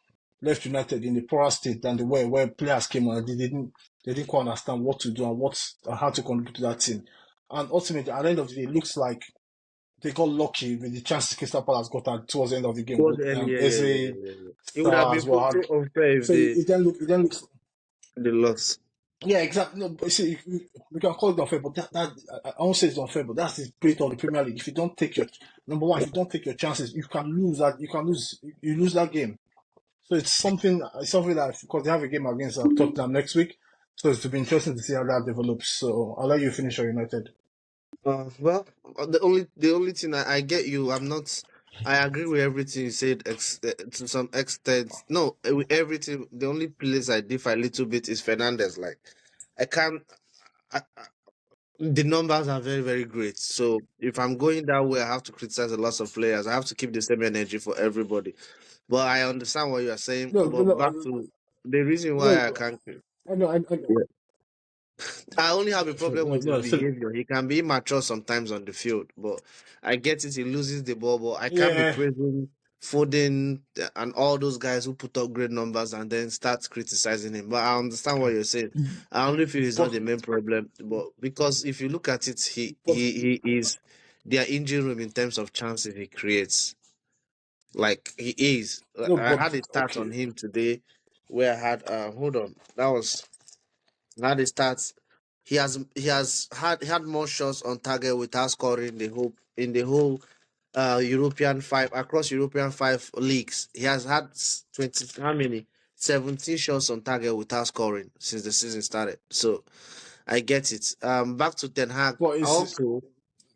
left United in a poorer state than the way where players came on and they didn't quite understand what to do and how to contribute to that team. And ultimately, at the end of the day, it looks like they got lucky with the chances Crystal Palace got towards the end of the game. Towards the end, yeah, yeah, yeah, Eze, yeah, yeah. It would have Star been as well. so unfair if So it then looks they lost. yeah, exactly. No, but see, we can call it unfair, but that I won't say it's unfair, but that's the spirit of the Premier League. If you don't take your number one, if you don't take your chances, you can lose that. You lose that game. So it's something that because they have a game against Tottenham next week. So it's to be interesting to see how that develops. So I'll let you finish your United. Well, the only thing I get you. I'm not. I agree with everything you said to some extent. No, with everything. The only place I differ a little bit is Fernandez. Like, I can't. The numbers are very, very great. So if I'm going that way, I have to criticize a lot of players. I have to keep the same energy for everybody. But I understand what you are saying. No, But no, back to the reason why I no. can't. I know. I only have a problem No, with his no. So behavior. He can be immature sometimes on the field, but I get it. He loses the ball, but I can't be yeah, praising Foden and all those guys who put up great numbers and then start criticizing him. But I understand what you're saying. I only feel he's not but the main problem, but because if you look at it, he but he, he is their injury room in terms of chances he creates. Like he is. no, I but had a stat okay. on him today where I had hold on. That was now the stats. He had more shots on target without scoring the whole European five across European five leagues. He has had 20 how many 17 shots on target without scoring since the season started. So I get it. Back to Ten Hag. But it's Also,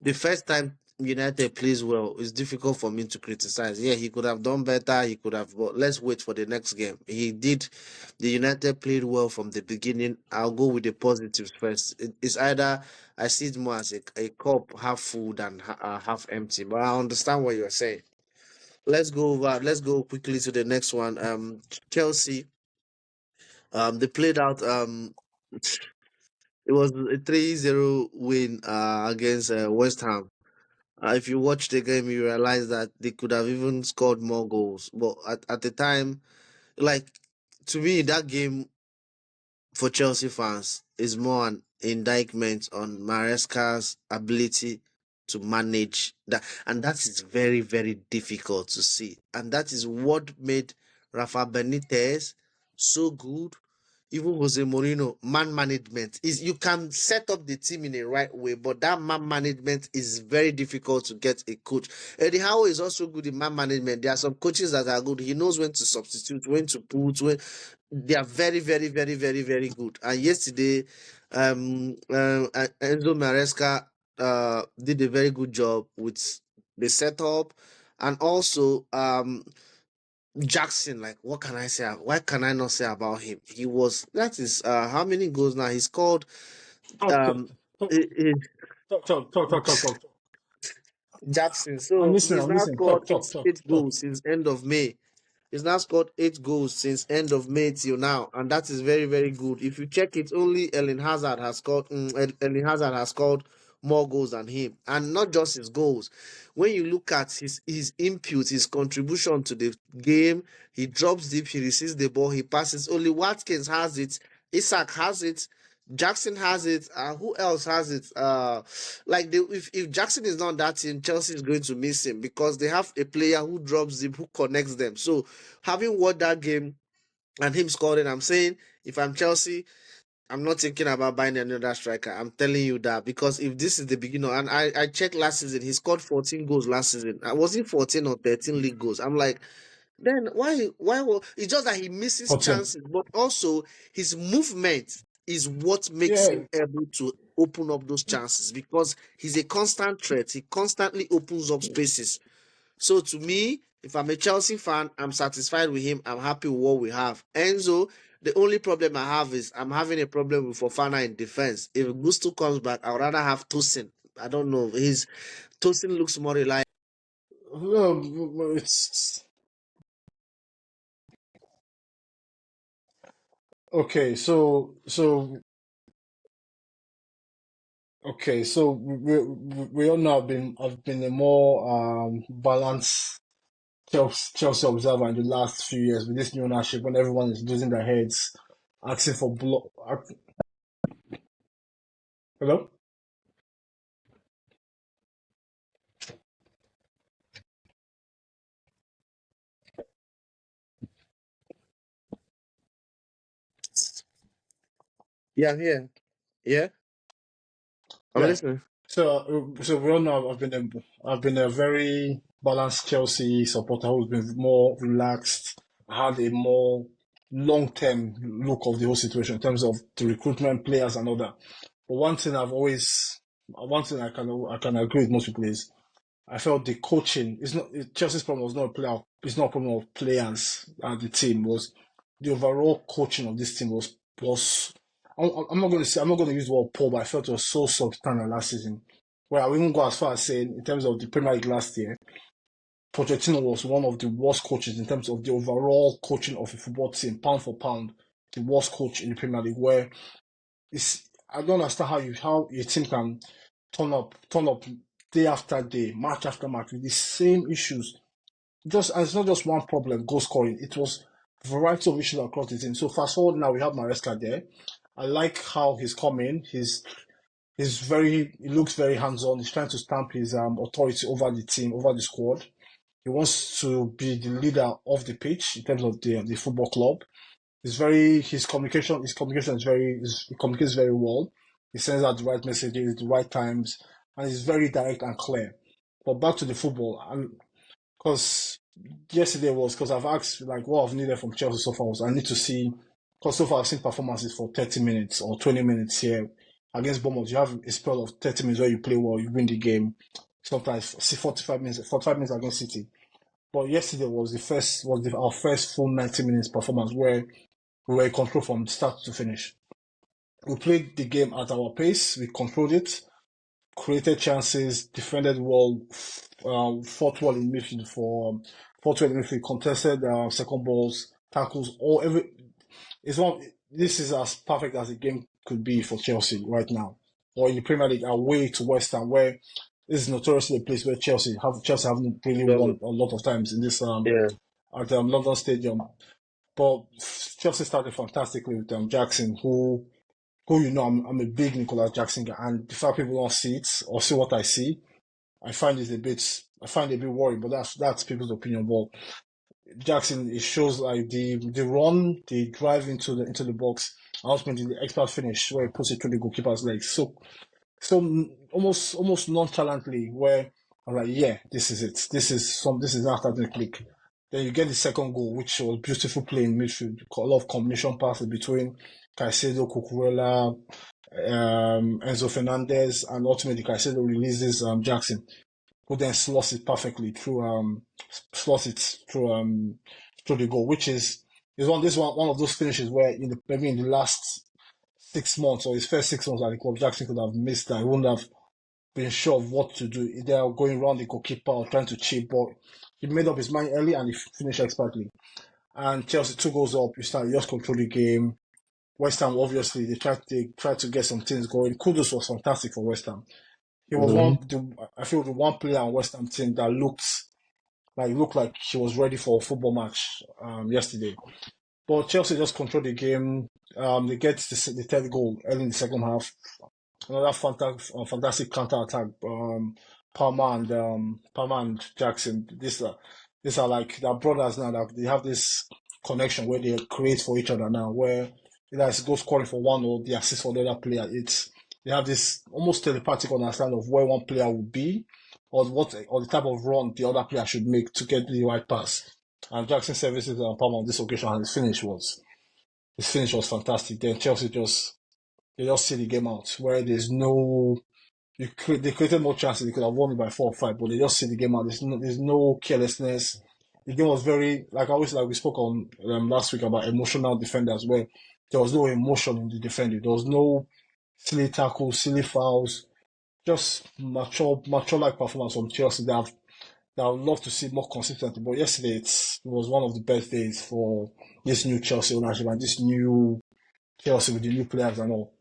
the first time United plays well, it's difficult for me to criticize. Yeah, he could have done better. He could have, but let's wait for the next game. He did. The United played well from the beginning. I'll go with the positives first. It's either I see it more as a cup half full than half empty. But I understand what you're saying. Let's go over. Let's go quickly to the next one. Chelsea. They played out. It was a 3-0 win against West Ham. If you watch the game, you realize that they could have even scored more goals. But at the time, like to me, that game for Chelsea fans is more an indictment on Maresca's ability to manage that, and that is very, very difficult to see. And that is what made Rafa Benitez so good. Even Jose Mourinho, man management is you can set up the team in a right way, but that man management is very difficult to get a coach. Eddie Howe is also good in man management. There are some coaches that are good. He knows when to substitute, when to put, when they are very, very, very, very, very good. And yesterday, Enzo Maresca did a very good job with the setup, and also Jackson. Like, what can I say? What can I not say about him? He was that is how many goals now? He scored. talk, Um, talk, eh, eh, talk. Jackson. I'm So listening. he's I'm now listening. scored eight Talk. goals since end of May. He's now scored 8 goals since end of May till now, and that is very, very good. If you check it, only Ellen Hazard has scored. Ellen Hazard has scored more goals than him, and not just his goals. When you look at his input, his contribution to the game, he drops deep, he receives the ball, he passes. Only Watkins has it, Isaac has it, Jackson has it. Who else has it? If Jackson is not on that team, Chelsea is going to miss him because they have a player who drops deep, who connects them. So having watched that game and him scoring, I'm saying if I'm Chelsea, I'm not thinking about buying another striker. I'm telling you that because if this is the beginning, and I checked last season, he scored 14 goals last season. Was it 14 or 13 league goals? I'm like, then it's just that he misses 14. chances, but also his movement is what makes Yeah. him able to open up those chances because he's a constant threat. He constantly opens up spaces. So to me, if I'm a Chelsea fan, I'm satisfied with him. I'm happy with what we have. Enzo, the only problem I have is I'm having a problem with Fofana in defense. If Gusto comes back, I would rather have Tosin. I don't know. His Tosin looks more reliable. No, it's okay. So we all know I've been a more balanced Chelsea observer in the last few years with this new ownership when everyone is losing their heads, asking for block. Hello? Yeah, I'm here. Yeah, I'm Yeah. listening. So we all know I've been a very balanced Chelsea supporter who's been more relaxed, had a more long-term look of the whole situation in terms of the recruitment, players, and all that. But one thing I can agree with most people is I felt the coaching is not Chelsea's problem was not a player. It's not a problem of players and the team. Was the overall coaching of this team was. I'm not going to say I'm not going to use the word poor, but I felt it was so substandard last season. Where I wouldn't go as far as saying in terms of the Premier League last year, Pochettino was one of the worst coaches in terms of the overall coaching of a football team, pound for pound, the worst coach in the Premier League. Where I don't understand how a team can turn up day after day, match after match with the same issues. And it's not just one problem, goal scoring. It was a variety of issues across the team. So fast forward now, we have Maresca there. I like how he's coming. He looks very hands on. He's trying to stamp his authority over the team, over the squad. He wants to be the leader of the pitch in terms of the football club. His communication he communicates very well. He sends out the right messages, the right times, and he's very direct and clear. But back to the football, and because because I've asked like what I've needed from Chelsea so far was I need to see because so far I've seen performances for 30 minutes or 20 minutes here against Bournemouth. You have a spell of 30 minutes where you play well, you win the game. Sometimes see 45 minutes against City. But yesterday was our first full 90 minutes performance where we were in control from start to finish. We played the game at our pace. We controlled it, created chances, defended well, fought well in midfield contested second balls, tackles, this is as perfect as a game could be for Chelsea right now. Or in the Premier League, away to West Ham, where this is notoriously a place where Chelsea haven't really won a lot of times in this at London Stadium. But Chelsea started fantastically with Jackson, who I'm a big Nicolas Jackson guy, and the fact people don't see it or see what I see, I find it a bit worrying. But that's people's opinion. But Jackson, it shows like the run, the drive into the box, and ultimately the expert finish where he puts it through the goalkeeper's legs. So almost nonchalantly, where I'm like, yeah, this is it. This is after the click. Then you get the second goal, which was beautiful play in midfield. A lot of combination passes between Caicedo, Cucurella, Enzo Fernandez, and ultimately Caicedo releases Jackson, who then slots it perfectly through the goal, which is one of those finishes where maybe in the last 6 months or his first 6 months at the club, Jackson could have missed that. He wouldn't have been sure of what to do. Either going around the goalkeeper or trying to chip, but he made up his mind early and he finished expertly. And Chelsea 2 goals up, you just control the game. West Ham, obviously, they tried to get some things going. Kudus was fantastic for West Ham. He was the one player on West Ham team that looked like he was ready for a football match yesterday. But Chelsea just controlled the game. They get the third goal early in the second half. Another fantastic counter attack. Palmer and Jackson. These are like their brothers now. That they have this connection where they create for each other now. Where either it's go scoring for one or the assist for the other player. They have this almost telepathic understanding of where one player will be, or the type of run the other player should make to get the right pass. And Jackson services Palmer on this occasion, and his finish was fantastic. Then Chelsea they just see the game out where there's no. They created more chances. They could have won it by 4 or 5, but they just see the game out. There's no carelessness. The game was very we spoke on last week about emotional defenders, where there was no emotion in the defending. There was no silly tackles, silly fouls. Just mature like performance from Chelsea. That I would love to see more consistently. But yesterday it was one of the best days for this new Chelsea ownership and this new Chelsea with the new players and all.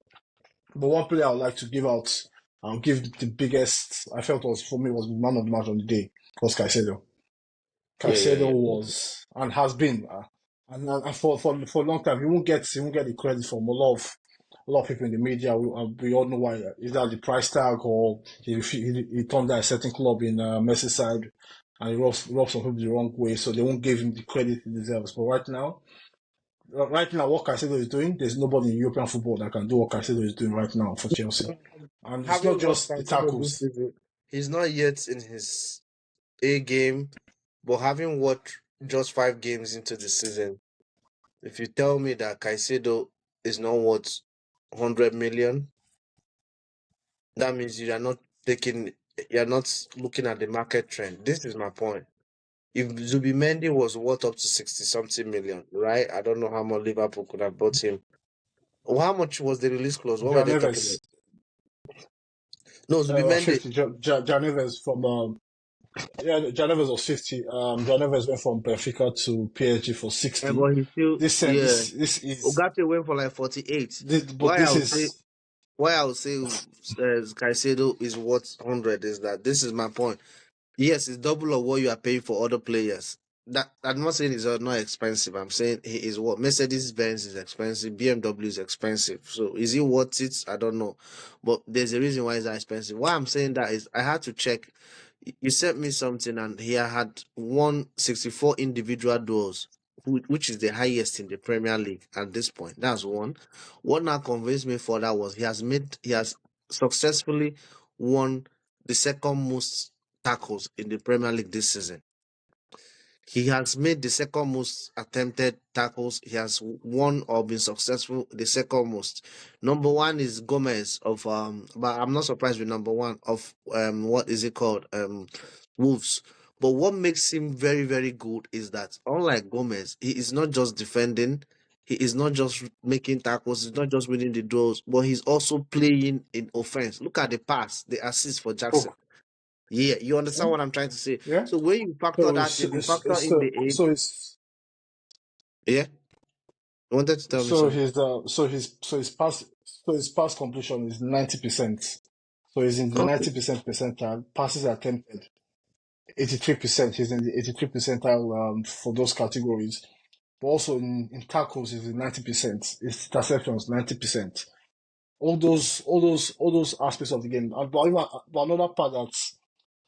But one player I would like to give out, I'll give the biggest, I felt was man of the match on the day, was Caicedo. Caicedo was and has been, and for a long time, he won't get the credit from a lot of people in the media. We all know why. Either the price tag or he turned down a certain club in Merseyside and he rubs some people the wrong way, so they won't give him the credit he deserves. But right now, what Caicedo is doing, there's nobody in European football that can do what Caicedo is doing right now for Chelsea. And it's not just the tackles. He's not yet in his A game, but having watched just 5 games into the season, If you tell me that Caicedo is not worth 100 million, that means you're not looking at the market trend. This is my point. If Zubimendi was worth up to 60 something million, right? I don't know how much Liverpool could have bought him. Well, how much was the release clause? What were John they talking about? Neves, No, was Zubimendi. 50. John Neves from John Neves was 50. John Neves went from Benfica to PSG for 60. But he still, yeah. This is Ugarte went for like 48. but Why I this would say is Caicedo is worth 100 is that this is my point. Yes, it's double of what you are paying for other players. That I'm not saying it's not expensive. I'm saying he is what Mercedes Benz is expensive, BMW is expensive. So is it worth it? I don't know, but there's a reason why it's that expensive. Why I'm saying that is I had to check. You sent me something, and he had won 64 individual duels, which is the highest in the Premier League at this point. That's one. What now convinced me further was he has successfully won the second most tackles in the Premier League this season. He has made the second most attempted tackles. He has won or been successful the second most. Number one is Gomez of but I'm not surprised with number one of what is it called? Wolves. But what makes him very, very good is that unlike Gomez, he is not just defending, he is not just making tackles, he's not just winning the duels, but he's also playing in offense. Look at the pass, the assist for Jackson. oh Yeah, you understand what I'm trying to say. yeah. So when you factor So that in, you factor in the age. it's Yeah, you wanted to tell me so something. his his pass completion is 90%. So he's in the Okay. 90% percentile. Passes attempted 83%. He's in the 83 percentile for those categories. But also in tackles, he's in 90%. His interceptions 90%. All those aspects of the game. But another part that's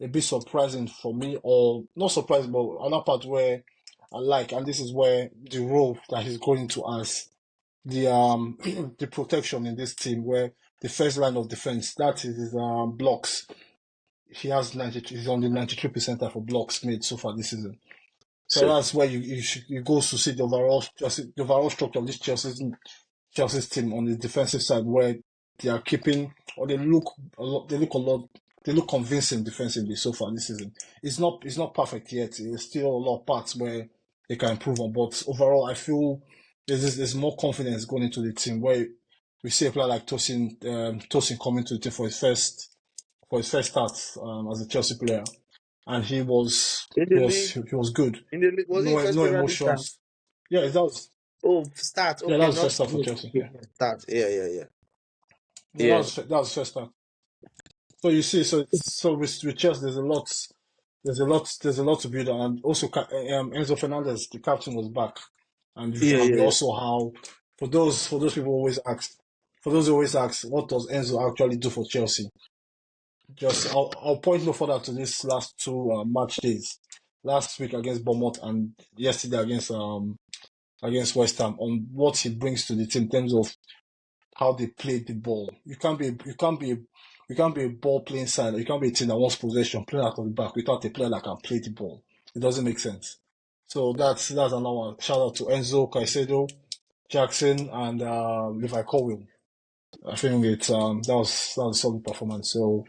a bit surprising for me, or not surprising, but another part where I like, and this is where the role that he's going to as the the protection in this team, where the first line of defense, that is his blocks. He's on the 93 percentile for blocks made so far this season. So So that's where you go to see the overall structure of this Chelsea's team on the defensive side, where they are keeping, or they look they look convincing defensively so far this season. It's not perfect yet. There's still a lot of parts where they can improve on, but overall, I feel there's more confidence going into the team, where we see a player like Tosin coming to the team for his first start as a Chelsea player, and in the league, he was good. was he first No player this time? emotions. Yeah, Oh, start. that Okay, was the not first start for okay, Chelsea. okay, Yeah, start. Yeah, yeah, yeah, yeah, yeah, that was the first start. So you see, with Chelsea, there's a lot to build on, and also Enzo Fernandez, the captain, was back, yeah, and we yeah, also how for those people who always ask, for those who always ask, what does Enzo actually do for Chelsea? I'll point no further to this last two match days, last week against Bournemouth and yesterday against West Ham, on what he brings to the team in terms of how they play the ball. You can't be a ball playing side. You can't be a team that wants possession, playing out of the back without a player that can play the ball. It doesn't make sense. So that's another one. Shout out to Enzo, Caicedo, Jackson, and Levi Colwill. I think that was a solid performance. So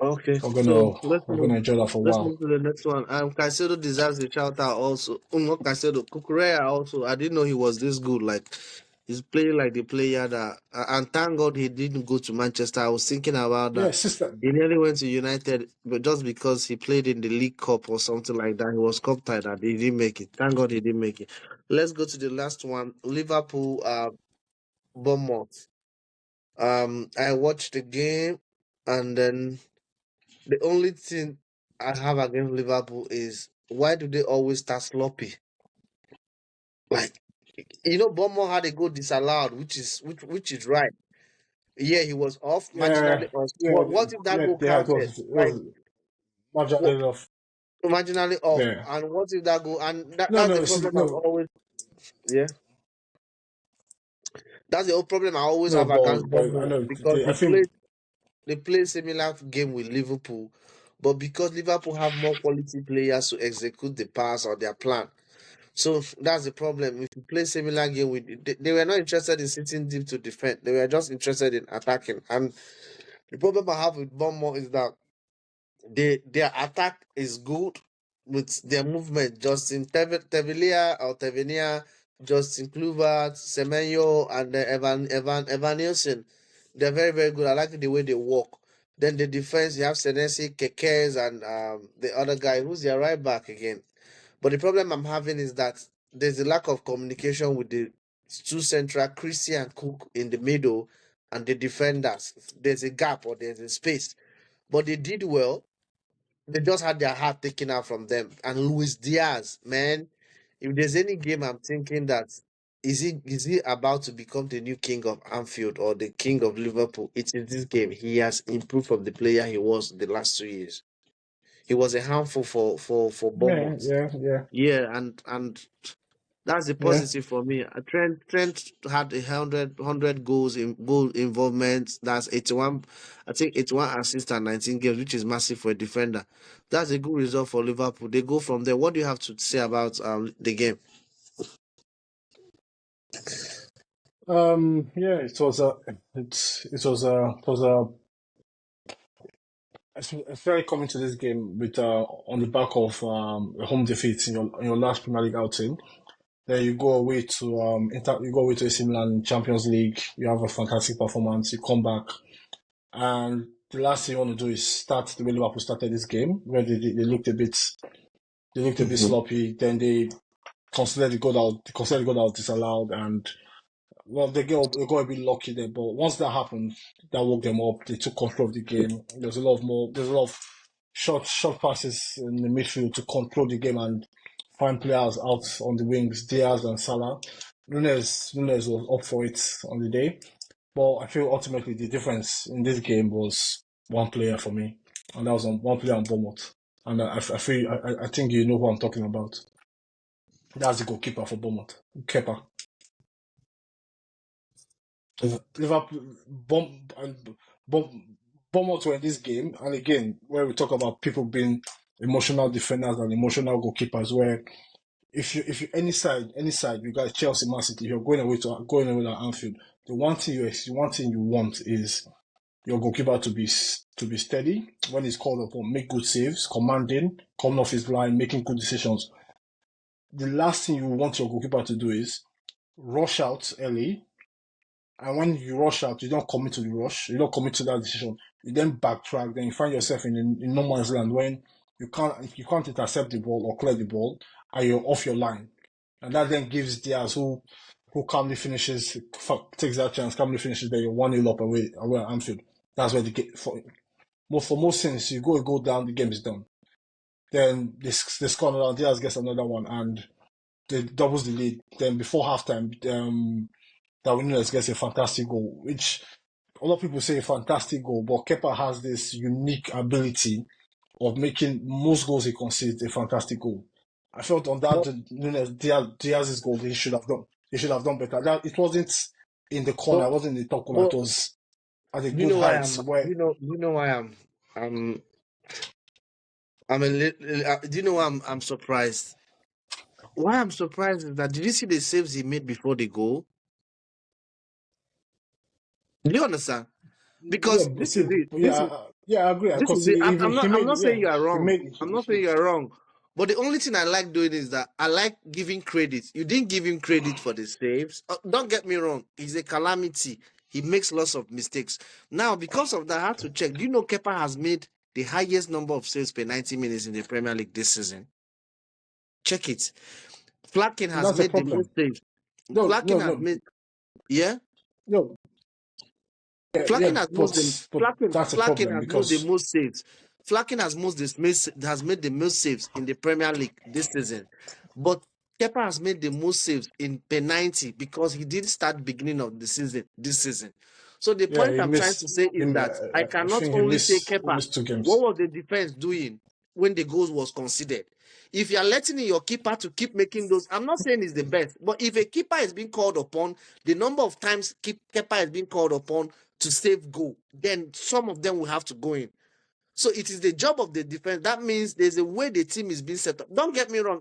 Okay, so we're gonna enjoy that for a let's while. move to the next one. Caicedo deserves a shout out also. Not Caicedo, Kukurea also. I didn't know he was this good. Like he's playing like the player that, and thank God he didn't go to Manchester. I was thinking about Yeah, that. sister. He nearly went to United, but just because he played in the League Cup or something like that, he was cup tied and he didn't make it. Thank God he didn't make it. Let's go to the last one. Liverpool, Bournemouth. I watched the game, and then the only thing I have against Liverpool is why do they always start sloppy? Like Bournemouth had a goal disallowed, which is right. Yeah, he was off, Yeah, marginally off. What if that goal yeah. counted? It Like was much what, enough. marginally off, Yeah. and what if that goal? And that's No, the problem I've always. Yeah, that's the whole problem I always have against but I Bournemouth know. because I think they play similar game with Liverpool, but because Liverpool have more quality players to execute the pass or their plan, So that's the problem. If you play similar game with, they were not interested in sitting deep to defend. They were just interested in attacking. And the problem I have with Bournemouth is that their attack is good with their movement. Justin Tevelia or Tavernier, Justin Kluivert, Semenyo, and Evan Nielsen. They're very, very good. I like the way they walk. Then the defense, you have Senesi, Kekes, and the other guy who's their right back again. But the problem I'm having is that there's a lack of communication with the two central, Christie and Cook in the middle, and the defenders. There's a gap or there's a space. But they did well. They just had their heart taken out from them. And Luis Diaz, man, if there's any game I'm thinking that is he about to become the new king of Anfield or the king of Liverpool? It is this game. He has improved from the player he was the last 2 years. He was a handful for Yeah, Bournemouth. yeah, yeah, Yeah, and that's the yeah. positive for me. Trent had 100 goals in goal involvement. That's 81. I think 81 assists and 19 games, which is massive for a defender. That's a good result for Liverpool. They go from there. What do you have to say about the game? Yeah, it's very coming to this game with on the back of a home defeat in your last Premier League outing. Then you go away to you go away to AC Milan Champions League. You have a fantastic performance. You come back, and the last thing you want to do is start the way Liverpool started this game, where they looked a bit Mhm. sloppy. Then they considered the goal out disallowed, and well, they got a bit lucky there. But once that happened, that woke them up. They took control of the game. There's a lot of short passes in the midfield to control the game and find players out on the wings, Diaz and Salah. Nunes was up for it on the day. But I feel ultimately the difference in this game was one player for me, and that was on one player on Bournemouth. And I think you know who I'm talking about. That's the goalkeeper for Bournemouth, Kepa. Liverpool, Bournemouth were in this game, and again, where we talk about people being emotional defenders and emotional goalkeepers, where if you any side, you guys Chelsea, Man City, you're going away to Anfield. The one thing you want is your goalkeeper to be steady when he's called upon, make good saves, commanding, coming off his line, making good decisions. The last thing you want your goalkeeper to do is rush out early, and when you rush out, you don't commit to the rush, you don't commit to that decision. You then backtrack, then you find yourself in no man's land when you can't intercept the ball or clear the ball, and you're off your line. And that then gives Diaz, who calmly finishes, takes that chance, calmly finishes, then you're 1-0 up away at Anfield. That's where the game, for most things, you go down, the game is done. Then they score another, Diaz gets another one, and they doubles the lead. Then before halftime, Darwin Nunes gets a fantastic goal, which a lot of people say a fantastic goal, but Kepa has this unique ability of making most goals he concedes a fantastic goal. I felt on that But, Diaz's goal he should have done better. That it wasn't in the corner, but, it wasn't in the top corner, but it was at a you good know why height I'm where you know why I'm I'm a little do you know why I'm surprised? Why I'm surprised is that did you see the saves he made before the goal? Do you understand? yeah, Because this is see, it. yeah, I agree. This is Because it. I'm not saying you are he wrong. made I'm not saying you are wrong. But the only thing I like doing is that I like giving credit. You didn't give him credit for the saves. Don't get me wrong. He's a calamity. He makes lots of mistakes. Now, because of that, I had to check. Do you know Kepa has made the highest number of saves per 90 minutes in the Premier League this season? Check it. Flakin has that's a made the most problem. saves. No, Flakin no, has no, made, yeah? no. Yeah, Flakin yeah, has most the but that's a Flakin problem has made the because most saves. Flakin has made the most saves in the Premier League this season. But Kepa has made the most saves in per 90 because he did start beginning of the season this season. So the yeah, point I'm trying to say is him. that I I cannot think only say he Kepa, missed two what games. was the defense doing when the goals was considered? If you are letting in your keeper to keep making those, I'm not saying it's the best, but if a keeper is being called upon, the number of times keeper is being called upon to save goal, then some of them will have to go in. So it is the job of the defense. That means there's a way the team is being set up. Don't get me wrong.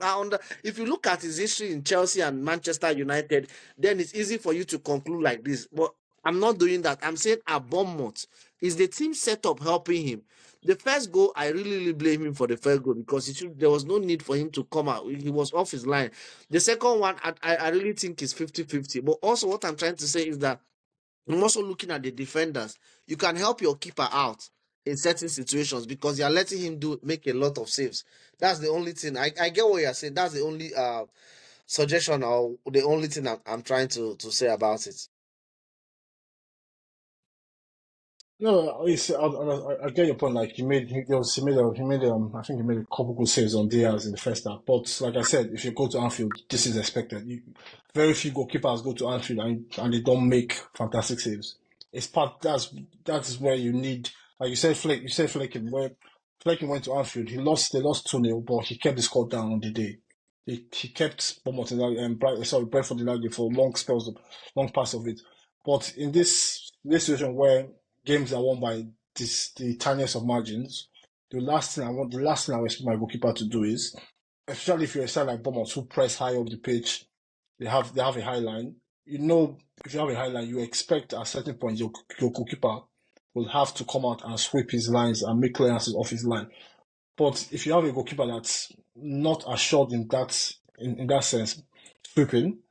If you look at his history in Chelsea and Manchester United, then it's easy for you to conclude like this. But I'm not doing that. I'm saying at Bournemouth, is the team set up helping him? The first goal, I really blame him for the first goal because there was no need for him to come out. He was off his line. The second one, I really think is 50-50. But also what I'm trying to say is that I'm also looking at the defenders. You can help your keeper out in certain situations because you're letting him make a lot of saves. That's the only thing. I get what you're saying. That's the only suggestion or the only thing I'm trying to say about it. No, I get your point. Like I think he made a couple good saves on Diaz in the first half. But like I said, if you go to Anfield, this is expected. Very few goalkeepers go to Anfield and they don't make fantastic saves. It's part that is where you need, like you said, Flecken. Where Flecken went to Anfield, they lost 2-0, but he kept the score down on the day. He kept Bournemouth Brentford in that game for long spells, long parts of it. But in this situation where games are won by the tiniest of margins, the last thing I expect my goalkeeper to do is, especially if you're a side like Bournemouth who press high up the pitch, they have a high line. You know, if you have a high line, you expect at a certain point your goalkeeper will have to come out and sweep his lines and make clearances off his line. But if you have a goalkeeper that's not assured in that sense, sweeping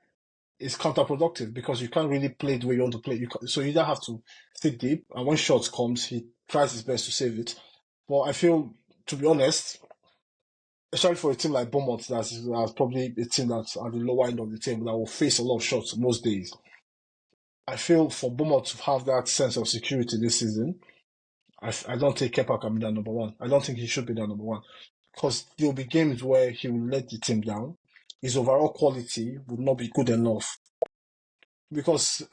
is counterproductive because you can't really play the way you want to play. So you either have to sit deep, and when shots comes, he tries his best to save it. But I feel, to be honest, especially for a team like Bournemouth, that's probably a team that's at the lower end of the table that will face a lot of shots most days. I feel for Bournemouth to have that sense of security this season, I don't think Kepa can be that number one. I don't think he should be that number one because there will be games where he will let the team down. His overall quality would not be good enough because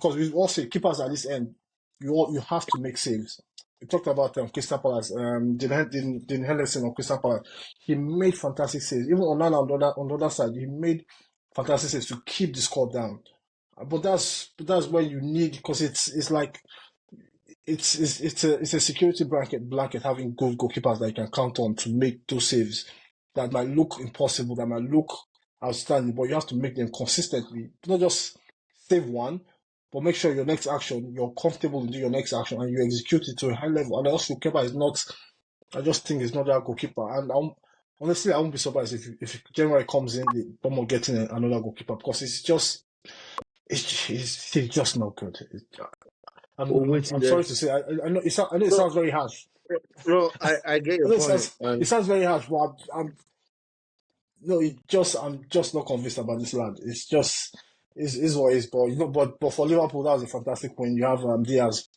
we all say keepers at this end, you have to make saves. We talked about Crystal Palace, Dean Henderson of Crystal Palace. He made fantastic saves. Even on the other side, he made fantastic saves to keep the score down. But that's where you need because it's like it's a security blanket having good goalkeepers that you can count on to make those saves that might look impossible, that might look outstanding, but you have to make them consistently. Not just save one, but make sure your next action, you're comfortable in doing your next action and you execute it to a high level. And also, keeper is not, I just think it's not that goalkeeper. And honestly, I won't be surprised if January comes in, the Bournemouth getting another goalkeeper because it's just not good. I'm sorry to say, I know it sounds very harsh. No, I get your point. It sounds very harsh, but no, I'm just not convinced about this lad. It's just is what it is. But but for Liverpool, that was a fantastic win. You have Diaz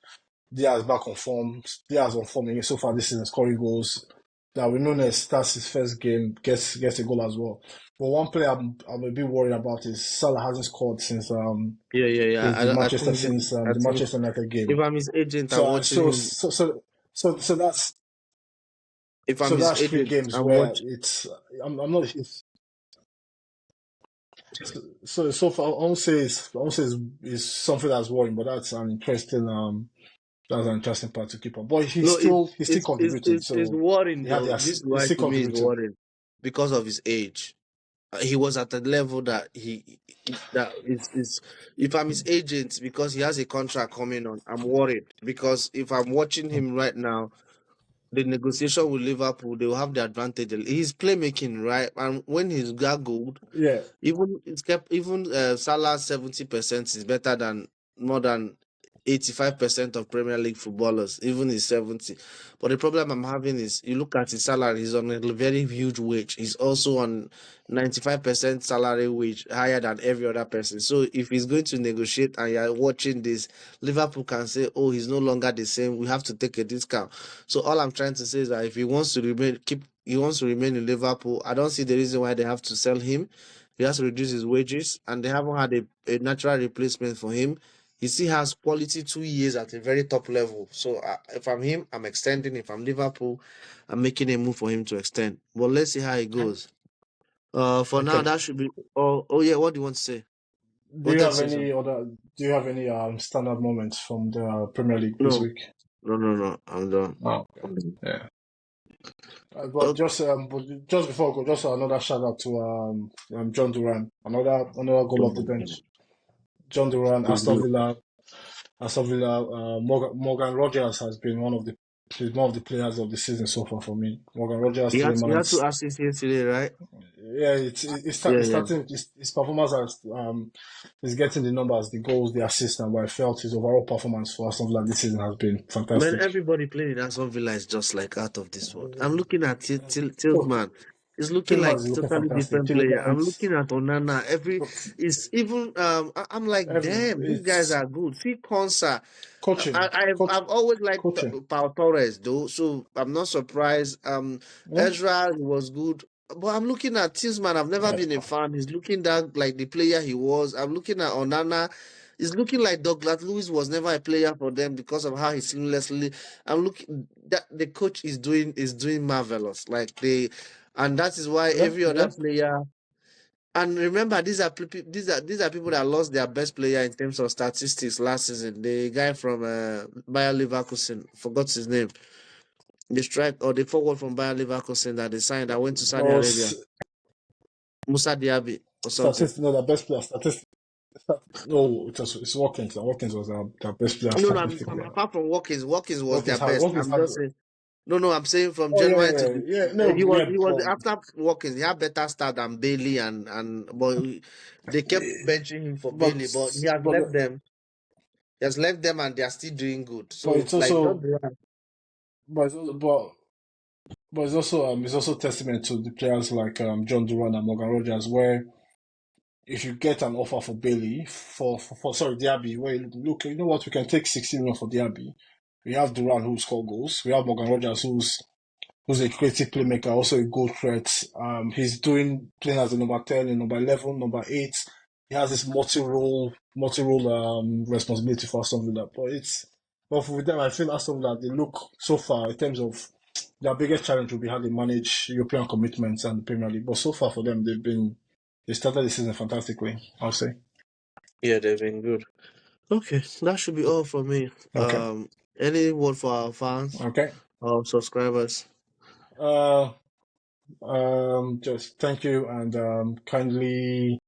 back on form. Diaz on form again so far this season, scoring goals. Darwin Núñez starts his first game, gets a goal as well. But one player I'm a bit worried about is Salah hasn't scored since Yeah. the Manchester United game. If I'm his agent, I'm watching him. So that's If I'm his that's 3 agent, games I'm where watching. I'm not. So far, I won't say it's something that's worrying, but that's an interesting part to keep on. But No, he's still contributing, it's so worrying he had though. the This he's guy still to me is contributing. worrying because of his age. He was at a level that is if I'm his agent because he has a contract coming on, I'm worried because if I'm watching him right now, the negotiation with Liverpool, they will have the advantage. He's playmaking, right? And when he's got gold, Yeah, even Salah 70% is better than more than 85% of Premier League footballers, even his 70. But the problem I'm having is you look at his salary, he's on a very huge wage. He's also on 95% salary wage, higher than every other person. So if he's going to negotiate and you're watching this, Liverpool can say, oh, he's no longer the same. We have to take a discount. So all I'm trying to say is that if he wants to remain in Liverpool, I don't see the reason why they have to sell him. He has to reduce his wages, and they haven't had a natural replacement for him. He still has quality 2 years at a very top level. So if I'm him, I'm extending. If I'm Liverpool, I'm making a move for him to extend. But let's see how it goes. For now, okay. that should be. Oh yeah. What do you want to say? Do you Wanted to have say something? any standard moments from the Premier League this No, week? No. I'm done. Oh, I'm done. yeah. Okay. But just before I go, just another shout out to John Duran, another goal off the bench. John Duran, He's good. Aston Villa. Morgan Rogers has been he's one of the players of the season so far for me. Morgan Rogers, He had two Tillemans. assists yesterday, right? Yeah, Yeah, it's yeah. starting his performance as he's getting the numbers, the goals, the assists, and but I felt his overall performance for Aston Villa this season has been Man, fantastic. everybody playing in Aston Villa is just like out of this world. I'm looking at Oh, Tillman. He's looking Tillemans like is looking totally fantastic. different player. I'm Tillemans, looking at Onana. It's even I'm like, damn, these guys it's are good. See Konsa. coaching, I've always liked coaching. Pau Torres though, so I'm not surprised. Yeah, Ezra was good. But I'm looking at Tillman. I've never been a fan. He's looking that like the player he was. I'm looking at Onana. It's looking like Douglas Lewis was never a player for them because of how he seamlessly. I'm looking that the coach is doing marvelous. And that is why yeah, every other yeah. player. And remember, these are people that lost their best player in terms of statistics last season. The guy from Bayer Leverkusen, forgot his name. The strike or the forward from Bayer Leverkusen that they signed that went to Saudi But Arabia, Musa Diaby or something. statistics, no, the best player. Statistics. No, it's Watkins. Watkins was their best player No, statistically. apart from Watkins was their best. Watkins I'm had. just saying. No. I'm saying from Oh January to yeah. No, yeah, he was but after Watkins. He had better start than Bailey but they kept benching him for but Bailey, but he has but left them. He has left them and they are still doing good. but So it's like just also but it's also, it's also testament to the players like John Duran and Morgan Rogers, where if you get an offer for Bailey for sorry Diaby, where look, you know what, we can take 16 million for Diaby. We have Duran who score goals. We have Morgan Rogers who's a creative playmaker, also a goal threat. He's playing as a number 10, a number 11, number 8. He has this multi-role responsibility for Aston Villa. But with them, I feel Aston Villa, they look so far in terms of their biggest challenge will be how they manage European commitments and the Premier League. But so far for them, they started the season fantastically, I'll say. yeah, they've been good. Okay, that should be all from me. Okay. Any word for our fans Okay. or subscribers? Uh, just thank you and kindly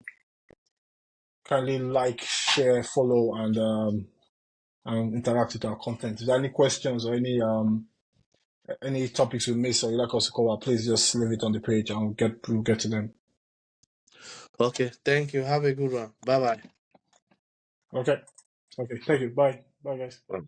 like, share, follow, and interact with our content. If there are any questions or any topics we miss or you'd like us to cover, please just leave it on the page and we'll get to them. Okay, thank you. Have a good one. Bye Okay. Okay. Thank you. Bye. Bye, guys. bye.